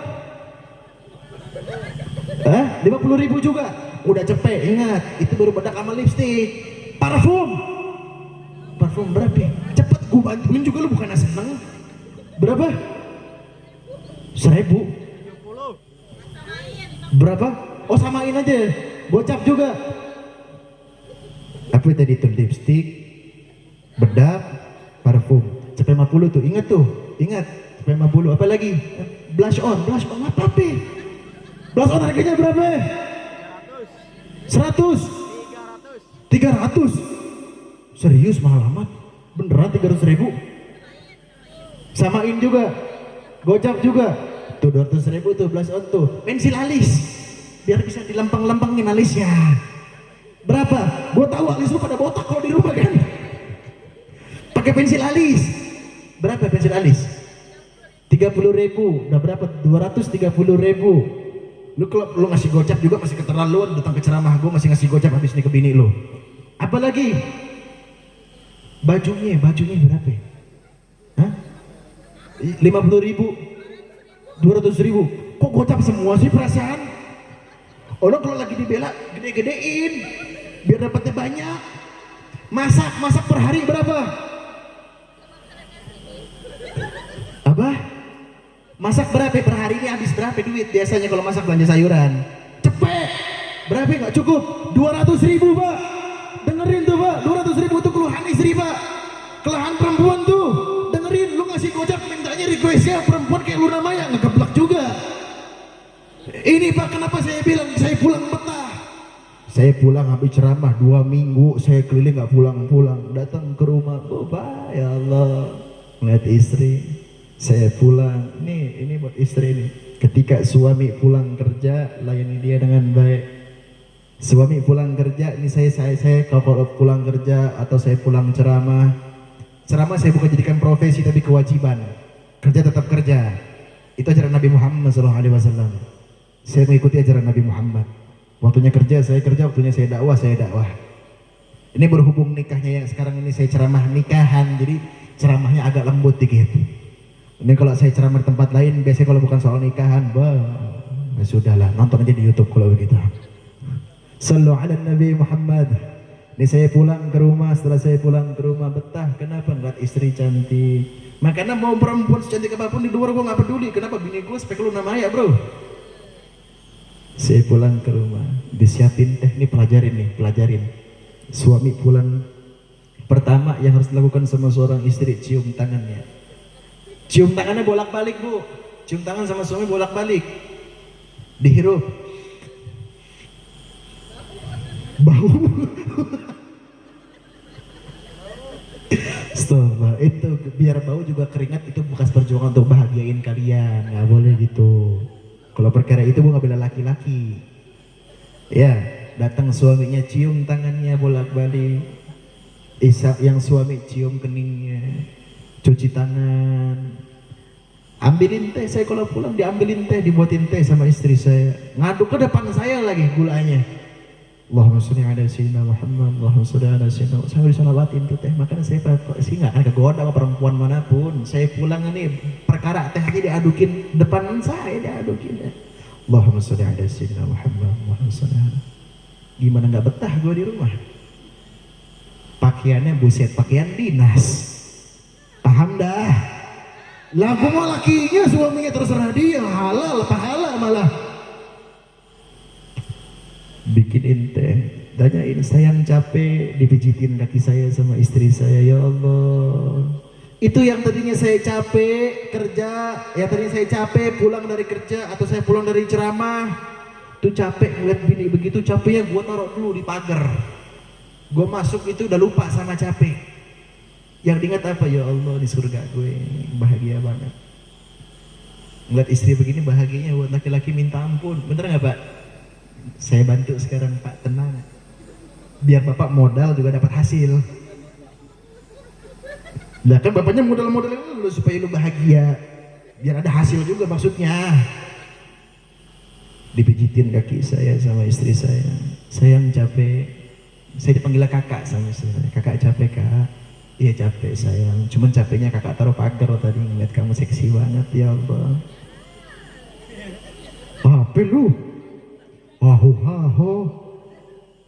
50.000 juga. Udah cepet, ingat, itu baru bedak sama lipstik. Parfum berapa? Cepet gue bantuin juga, lu bukan seneng. Berapa? 1.000. Berapa? Oh samain aja, gocap juga. Apa tadi tuh? Lipstik, bedak, parfum. Cepet 50 tuh, ingat. Cepet 50. Apa lagi? Blush on apa? Blush on harganya berapa? 100. 300. Serius mahal amat? Beneran 300.000? Samain juga, gocap juga. Tuh 200.000 tuh blush on tuh. Pensil alis, biar bisa dilempang-lempangin alisnya. Berapa? Gue tahu alis lu pada botak kalau di rumah kan. Pakai pensil alis. Berapa pensil alis? 30.000. Udah berapa? 230.000. Lu kalau lu ngasih gocap juga masih keterlaluan. Datang ke ceramah gue masih ngasih gocap habis ini ke bini lu. Apalagi bajunya berapa? 50.000, 200.000. Kok gocap semua sih perasaan? Orang kalau lagi dibela gede-gedein. biar dapatnya banyak. Masak per hari berapa? Apa? Masak berapa per hari ini, habis berapa duit biasanya kalau masak belanja sayuran? Cepet. Berapa nggak cukup? 200.000 Pak. Dengerin tuh Pak, 200.000 tuh keluhan istri Pak. Keluhan perempuan tuh. Dengerin, lu ngasih gojek mintanya requestnya perempuan kayak Luna Maya, ngegeblak juga. Ini Pak, kenapa saya bilang saya pulang betah. Saya pulang habis ceramah 2 minggu, saya keliling nggak pulang-pulang. Datang ke rumah, oh Pak, ya Allah, ngeliat istri. Saya pulang, ini buat istri ini. Ketika suami pulang kerja, layani dia dengan baik. Suami pulang kerja, ini saya kalau pulang kerja atau saya pulang ceramah saya bukan jadikan profesi tapi kewajiban. Kerja tetap kerja. Itu ajaran Nabi Muhammad SAW. Saya mengikuti ajaran Nabi Muhammad. Waktunya kerja, saya kerja. Waktunya saya dakwah, saya dakwah. Ini berhubung nikahnya yang sekarang ini saya ceramah nikahan, jadi ceramahnya agak lembut dikit. Ini kalau saya ceramah di tempat lain, biasanya kalau bukan soal nikahan, ya sudahlah, nonton aja di YouTube kalau begitu. Sallu ala Nabi Muhammad. Ini saya pulang ke rumah, setelah saya pulang ke rumah betah. Kenapa? Ngeliat istri cantik. Makanya mau perempuan secantik apapun di luar gue nggak peduli. Kenapa? Bini gue spek Luna Maya bro. Saya pulang ke rumah, disiapin teh, ini pelajarin. Suami pulang, pertama yang harus dilakukan sama seorang istri, cium tangannya. Cium tangannya bolak-balik bu, cium tangan sama suami bolak-balik, dihirup, bau. Stop, itu biar bau juga keringat, itu bekas perjuangan untuk bahagiain kalian, nggak boleh gitu. Kalau perkara itu bu nggak bela laki-laki. Ya, datang suaminya cium tangannya bolak-balik, yang suami cium keningnya. Cuci tangan, ambilin teh. Saya kalau pulang diambilin teh, dibuatin teh sama istri saya. Ngaduk ke depan saya lagi gulanya. Allahumma sholli ala sayyidina Muhammad, Allahumma sholli ala sayyidina. Saya harus salawatin tuh teh. Makanya saya sih nggak akan kegoda sama perempuan manapun. Saya pulang ini perkara teh aja diadukin depan saya, diadukin ya. Allahumma sholli ala sayyidina Muhammad, Allahumma sholli ala. Gimana nggak betah gue di rumah? Pakaiannya buset, pakaian dinas. Paham dah. Lagu mau lakinya suaminya terserah dia, halal pahala malah. Bikinin teh, tanyain sayang capek, dipijitin kaki saya sama istri saya. Ya Allah, itu yang tadinya saya capek kerja, yang tadinya saya capek pulang dari kerja atau saya pulang dari ceramah, tuh capek ngeliat bini begitu capeknya, gua taruh dulu di pagar. Gua masuk itu udah lupa sama capek. Yang diingat apa? Ya Allah, di surga gue bahagia banget. Ngeliat istri begini bahagianya buat laki-laki minta ampun. Bener nggak Pak? Saya bantu sekarang Pak, tenang. Biar Bapak modal juga dapat hasil. Nah kan Bapaknya modal-modal lu supaya lu bahagia. Biar ada hasil juga maksudnya. Dipijitin kaki saya sama istri saya. Sayang capek. Saya dipanggil kakak sama istri saya. Kakak capek Kak. Iya capek sayang, cuman capeknya kakak taruh pagar tadi ngeliat kamu seksi banget ya Allah. Apa lu? Haho,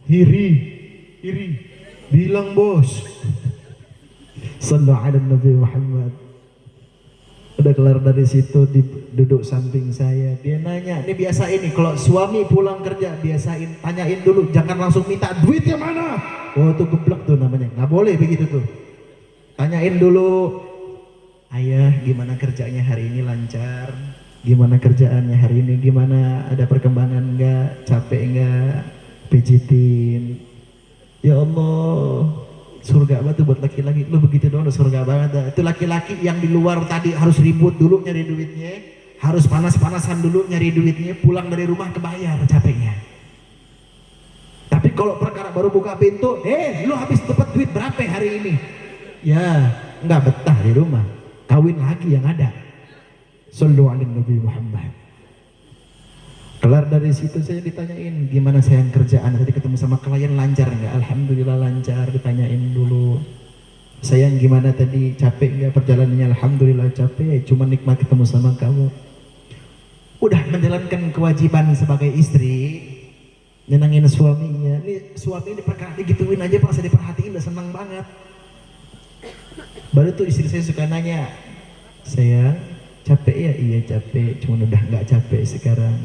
iri, bilang bos. Sallallahu alaihi Nabi Muhammad. Udah kelar dari situ, duduk samping saya, dia nanya, ini biasa ini kalau suami pulang kerja biasain, tanyain dulu, jangan langsung minta duitnya mana. Oh itu geblek tuh namanya, nggak boleh begitu tuh. Tanyain dulu, ayah gimana kerjanya hari ini, lancar? Gimana kerjaannya hari ini, gimana, ada perkembangan enggak, capek enggak, pijitin. Ya Allah, surga banget tuh buat laki-laki. Lu begitu doang udah surga banget dah. Itu laki-laki yang di luar tadi harus ribut dulu nyari duitnya, harus panas-panasan dulu nyari duitnya, pulang dari rumah kebayar capeknya. Tapi kalau perkara baru buka pintu, lu habis dapat duit berapa hari ini? Ya, nggak betah di rumah, kawin lagi yang ada. Sallu ala Nabi Muhammad. Kelar dari situ saya ditanyain gimana sayang kerjaan, tadi ketemu sama klien lancar nggak? Alhamdulillah lancar. Ditanyain dulu, sayang gimana tadi, capek nggak perjalanannya? Alhamdulillah capek, cuma nikmat ketemu sama kamu. Udah menjalankan kewajiban sebagai istri, nyenangin suaminya. Ini suami ini perkara digituin aja pas saya diperhatiin udah senang banget. Baru tuh istri saya suka nanya, sayang capek ya? Iya capek, cuma udah nggak capek sekarang.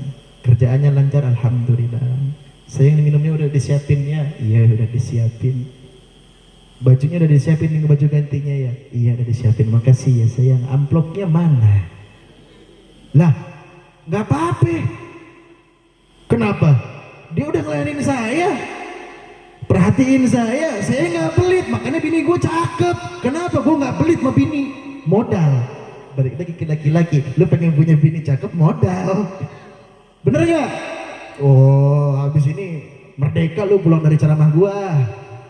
Kerjaannya lancar alhamdulillah. Sayang minumnya udah disiapin ya? Iya udah disiapin. Bajunya udah disiapin, nih baju gantinya ya? Iya udah disiapin, makasih ya sayang. Amplopnya mana? Lah nggak apa-apa. Kenapa? Dia udah ngelayanin saya, perhatiin saya nggak pelit, makanya bini gue cakep. Kenapa gue nggak pelit sama bini? Modal. Balik lagi ke laki-laki, lu pengen punya bini cakep modal, bener gak? Oh habis ini merdeka lu pulang dari ceramah gua.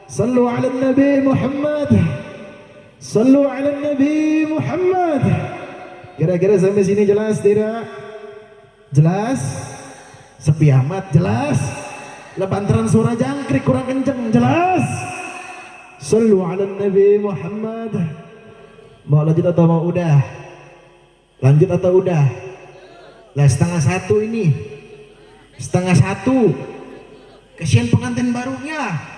Sallu ala Nabi Muhammad, sallu ala Nabi Muhammad. Kira-kira sampai sini jelas tidak? Jelas? Sepi amat jelas? Lebantaran suara jangkrik kurang kenceng jelas? Sallu ala Nabi Muhammad. Mau lanjut atau mau udah? Lanjut atau udah? Lah 12:30 ini, 12:30. Kasihan pengantin barunya.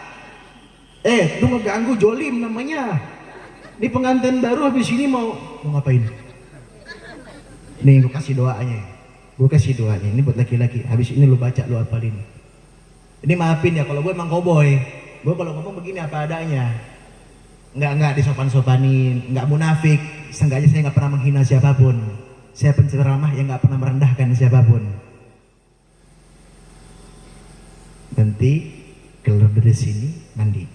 Lu ngeganggu, jolim namanya. Ini pengantin baru habis ini mau ngapain? Nih gue kasih doanya. Gue kasih doanya ini buat laki-laki. Habis ini lu baca, lu apalin. Ini maafin ya kalau gue emang cowboy. Gue kalau ngomong begini apa adanya. Enggak disopan-sopanin, enggak munafik. Seenggaknya saya enggak pernah menghina siapapun. Saya penceramah yang enggak pernah merendahkan siapapun. Nanti keluar dari sini mandi.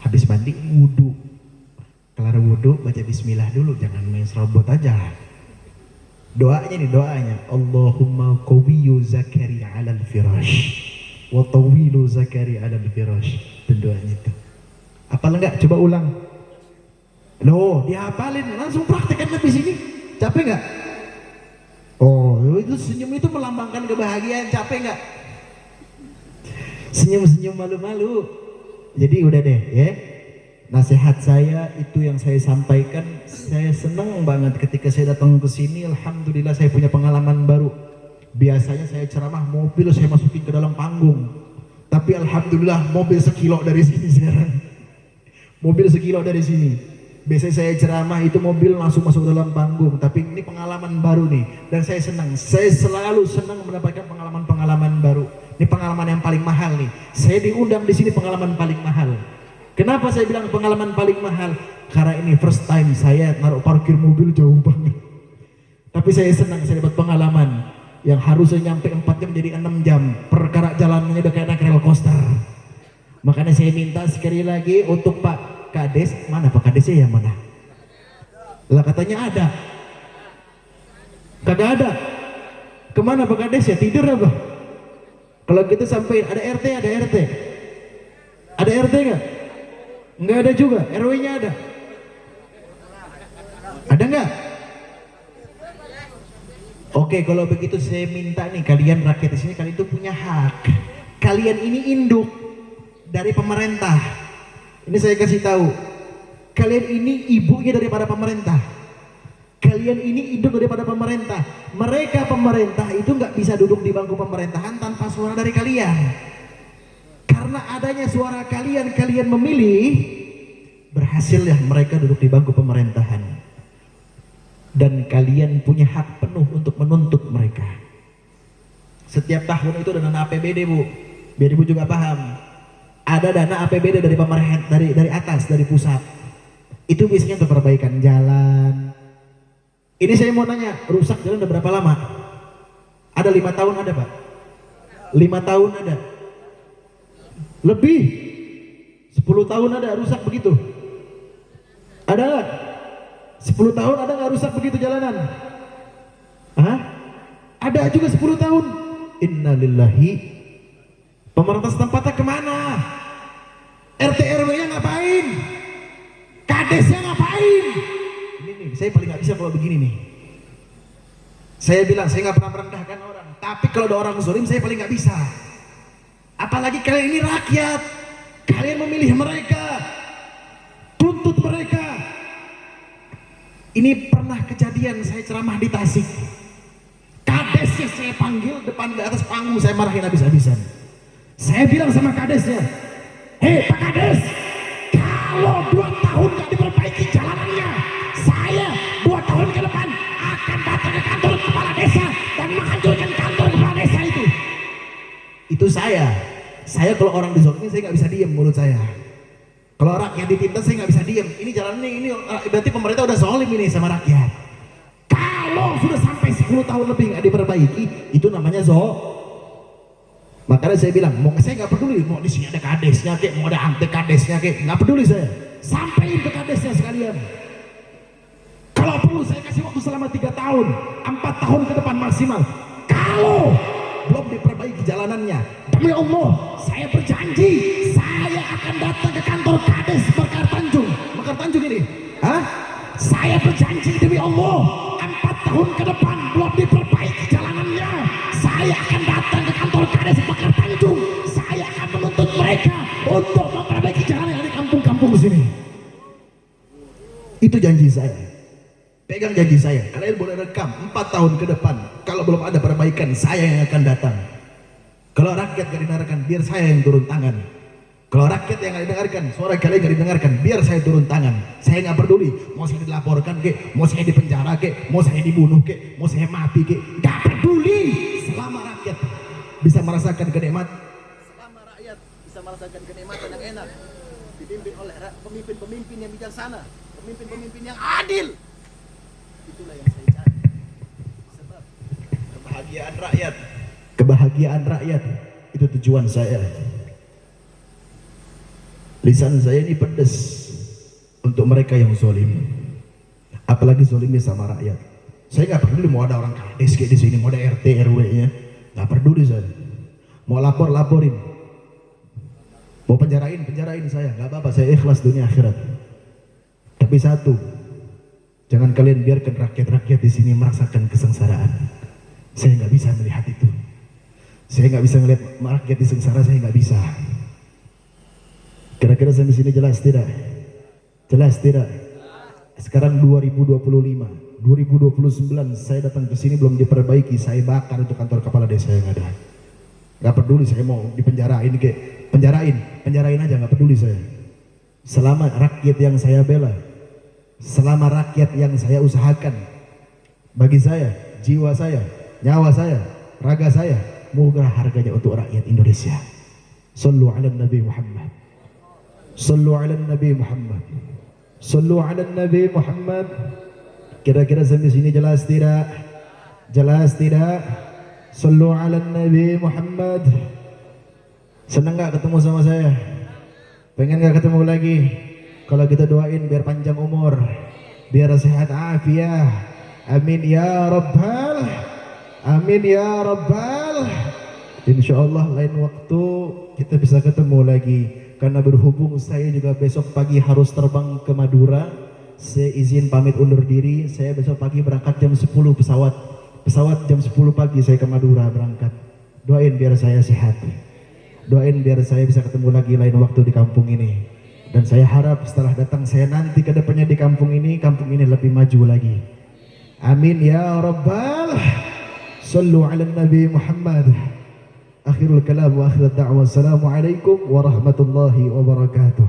Habis mandi wudu. Kelar wudu baca bismillah dulu, jangan main serobot aja. Doanya nih, doanya Allahumma qawiyyu zakari 'alal firash wa tawilu zakari 'alal firash. Itu doanya itu. Apal enggak? Coba ulang. Loh, dihafalin, langsung praktekkan di sini. Capek enggak? Oh, itu senyum itu melambangkan kebahagiaan. Capek enggak? Senyum-senyum malu-malu. Jadi udah deh ya. Nasihat saya itu yang saya sampaikan. Saya senang banget ketika saya datang ke sini. Alhamdulillah saya punya pengalaman baru. Biasanya saya ceramah mobil saya masukin ke dalam panggung. Tapi alhamdulillah mobil sekilo dari sini sekarang. Mobil sekilo dari sini. Biasanya saya ceramah itu mobil langsung masuk ke dalam panggung. Tapi ini pengalaman baru nih. Dan saya senang. Saya selalu senang mendapatkan pengalaman-pengalaman baru. Ini pengalaman yang paling mahal nih. Saya diundang di sini pengalaman paling mahal. Kenapa saya bilang pengalaman paling mahal? Karena ini first time saya naruh parkir mobil jauh banget. Tapi saya senang saya dapat pengalaman yang harusnya nyampe 4 jam jadi 6 jam. Perkara jalannya udah kayak naik rel coaster. Makanya saya minta sekali lagi untuk Pak Kades, mana Pak Kadesnya ya mana? Lah katanya ada. Kagak ada. Kemana Pak Kades ya? Tidur apa? Kalau gitu sampai ada RT, ada RT. Ada RT nggak? Nggak ada juga. RW-nya ada? Ada nggak? Oke, kalau begitu saya minta nih kalian rakyat di sini, kalian itu punya hak. Kalian ini induk dari pemerintah. Ini saya kasih tahu. Kalian ini ibunya daripada pemerintah. Kalian ini induk daripada pemerintah. Mereka pemerintah itu nggak bisa duduk di bangku pemerintahan tanpa suara dari kalian. Karena adanya suara kalian, kalian memilih, berhasil ya mereka duduk di bangku pemerintahan. Dan kalian punya hak penuh untuk menuntut mereka. Setiap tahun itu ada dana APBD Bu, biar Ibu juga paham. Ada dana APBD dari pemerintah, dari atas, dari pusat. Itu biasanya untuk perbaikan jalan. Ini saya mau nanya, rusak jalan udah berapa lama? Ada 5 tahun ada Pak? 5 tahun ada? Lebih? 10 tahun ada rusak begitu? Ada nggak? 10 tahun ada nggak rusak begitu jalanan? Hah? Ada juga 10 tahun. Innalillahi. Pemerintah setempatnya kemana? RT RW-nya ngapain? Kadesnya ngapain? Ini nih, saya paling nggak bisa kalau begini nih. Saya bilang saya nggak pernah merendahkan orang, tapi kalau ada orang zalim saya paling nggak bisa. Apalagi kalian ini rakyat, kalian memilih mereka, tuntut mereka. Ini pernah kejadian saya ceramah di Tasik. Kades kadesnya saya panggil depan di atas panggung, saya marahin habis-habisan. Saya bilang sama kadesnya, hei Pak Kades, kalau 2 tahun gak diperbaiki jalanannya, saya 2 tahun ke depan akan datang ke kantor kepala desa dan menghancurkan kantor kepala desa itu. Itu saya kalau orang dizolimi saya nggak bisa diem mulut saya. Kalau rakyat ditindas saya nggak bisa diem. Ini jalannya ini berarti pemerintah udah zolim ini sama rakyat. Kalau sudah sampai 10 tahun lebih nggak diperbaiki, itu namanya Makanya saya bilang, mau saya nggak peduli, mau di sini ada kadesnya, kek, mau ada antek kadesnya, kek, nggak peduli saya. Sampaikan ke kadesnya sekalian. Kalau perlu saya kasih waktu selama 3 tahun, 4 tahun ke depan maksimal. Kalau belum diperbaiki jalanannya, demi Allah, saya berjanji, saya akan datang ke kantor Kades Mekar Tanjung ini. Saya berjanji demi Allah, 4 tahun ke depan belum diperbaiki jalanannya, saya akan datang ke kantor Kades Mekar Tanjung. Saya akan menuntut mereka untuk memperbaiki jalan yang di kampung-kampung sini. Itu janji saya. Pegang janji saya. Kalian boleh rekam 4 tahun ke depan. Kalau belum ada perbaikan, saya yang akan datang. Kalau rakyat gak didengarkan, biar saya yang turun tangan. Kalau rakyat yang gak didengarkan, suara kalian gak didengarkan, biar saya turun tangan. Saya gak peduli, mau saya dilaporkan kek, mau saya dipenjara kek, mau saya dibunuh kek, mau saya mati kek, gak peduli. Selama rakyat bisa merasakan kenikmatan, selama rakyat bisa merasakan kenikmatan yang enak, dipimpin oleh pemimpin-pemimpin yang bijaksana, pemimpin-pemimpin yang adil, itulah yang saya cari. Sebab kebahagiaan rakyat itu tujuan saya. Lisan saya ini pedas untuk mereka yang zolim, apalagi zolimnya sama rakyat. Saya nggak peduli mau ada orang kades kayak di sini, mau ada RT RW-nya, nggak peduli saya. Mau laporin, mau penjarain saya, nggak apa-apa, saya ikhlas dunia akhirat. Tapi satu, jangan kalian biarkan rakyat di sini merasakan kesengsaraan. Saya nggak bisa melihat itu. Saya nggak bisa melihat rakyat disengsara, saya nggak bisa. Kira-kira sampai sini jelas tidak? Jelas tidak? Sekarang 2025, 2029 saya datang ke sini belum diperbaiki, saya bakar untuk kantor kepala desa yang ada. Gak peduli saya mau dipenjarain kek, penjarain aja, gak peduli saya. Selama rakyat yang saya bela, selama rakyat yang saya usahakan, bagi saya, jiwa saya, nyawa saya, raga saya, murah harganya untuk rakyat Indonesia. Sallu ala Nabi Muhammad. Sallu ala Nabi Muhammad. Sallu ala Nabi Muhammad. Kira-kira sampai sini jelas tidak? Jelas tidak? Sallu ala Nabi Muhammad. Senang gak ketemu sama saya? Pengen gak ketemu lagi? Kalau kita doain biar panjang umur, biar sehat afiah. Amin ya Rabbal. Amin ya Rabbal. Insyaallah lain waktu kita bisa ketemu lagi. Karena berhubung saya juga besok pagi harus terbang ke Madura, saya izin pamit undur diri. Saya besok pagi berangkat jam 10 pesawat jam 10 pagi saya ke Madura berangkat. Doain biar saya sehat, doain biar saya bisa ketemu lagi lain waktu di kampung ini. Dan saya harap setelah datang saya nanti ke depannya di kampung ini lebih maju lagi. Amin ya Rabbal. Sallu ala Nabi Muhammad. Akhirul kalam wa akhirul da'wah. Assalamualaikum warahmatullahi wabarakatuh.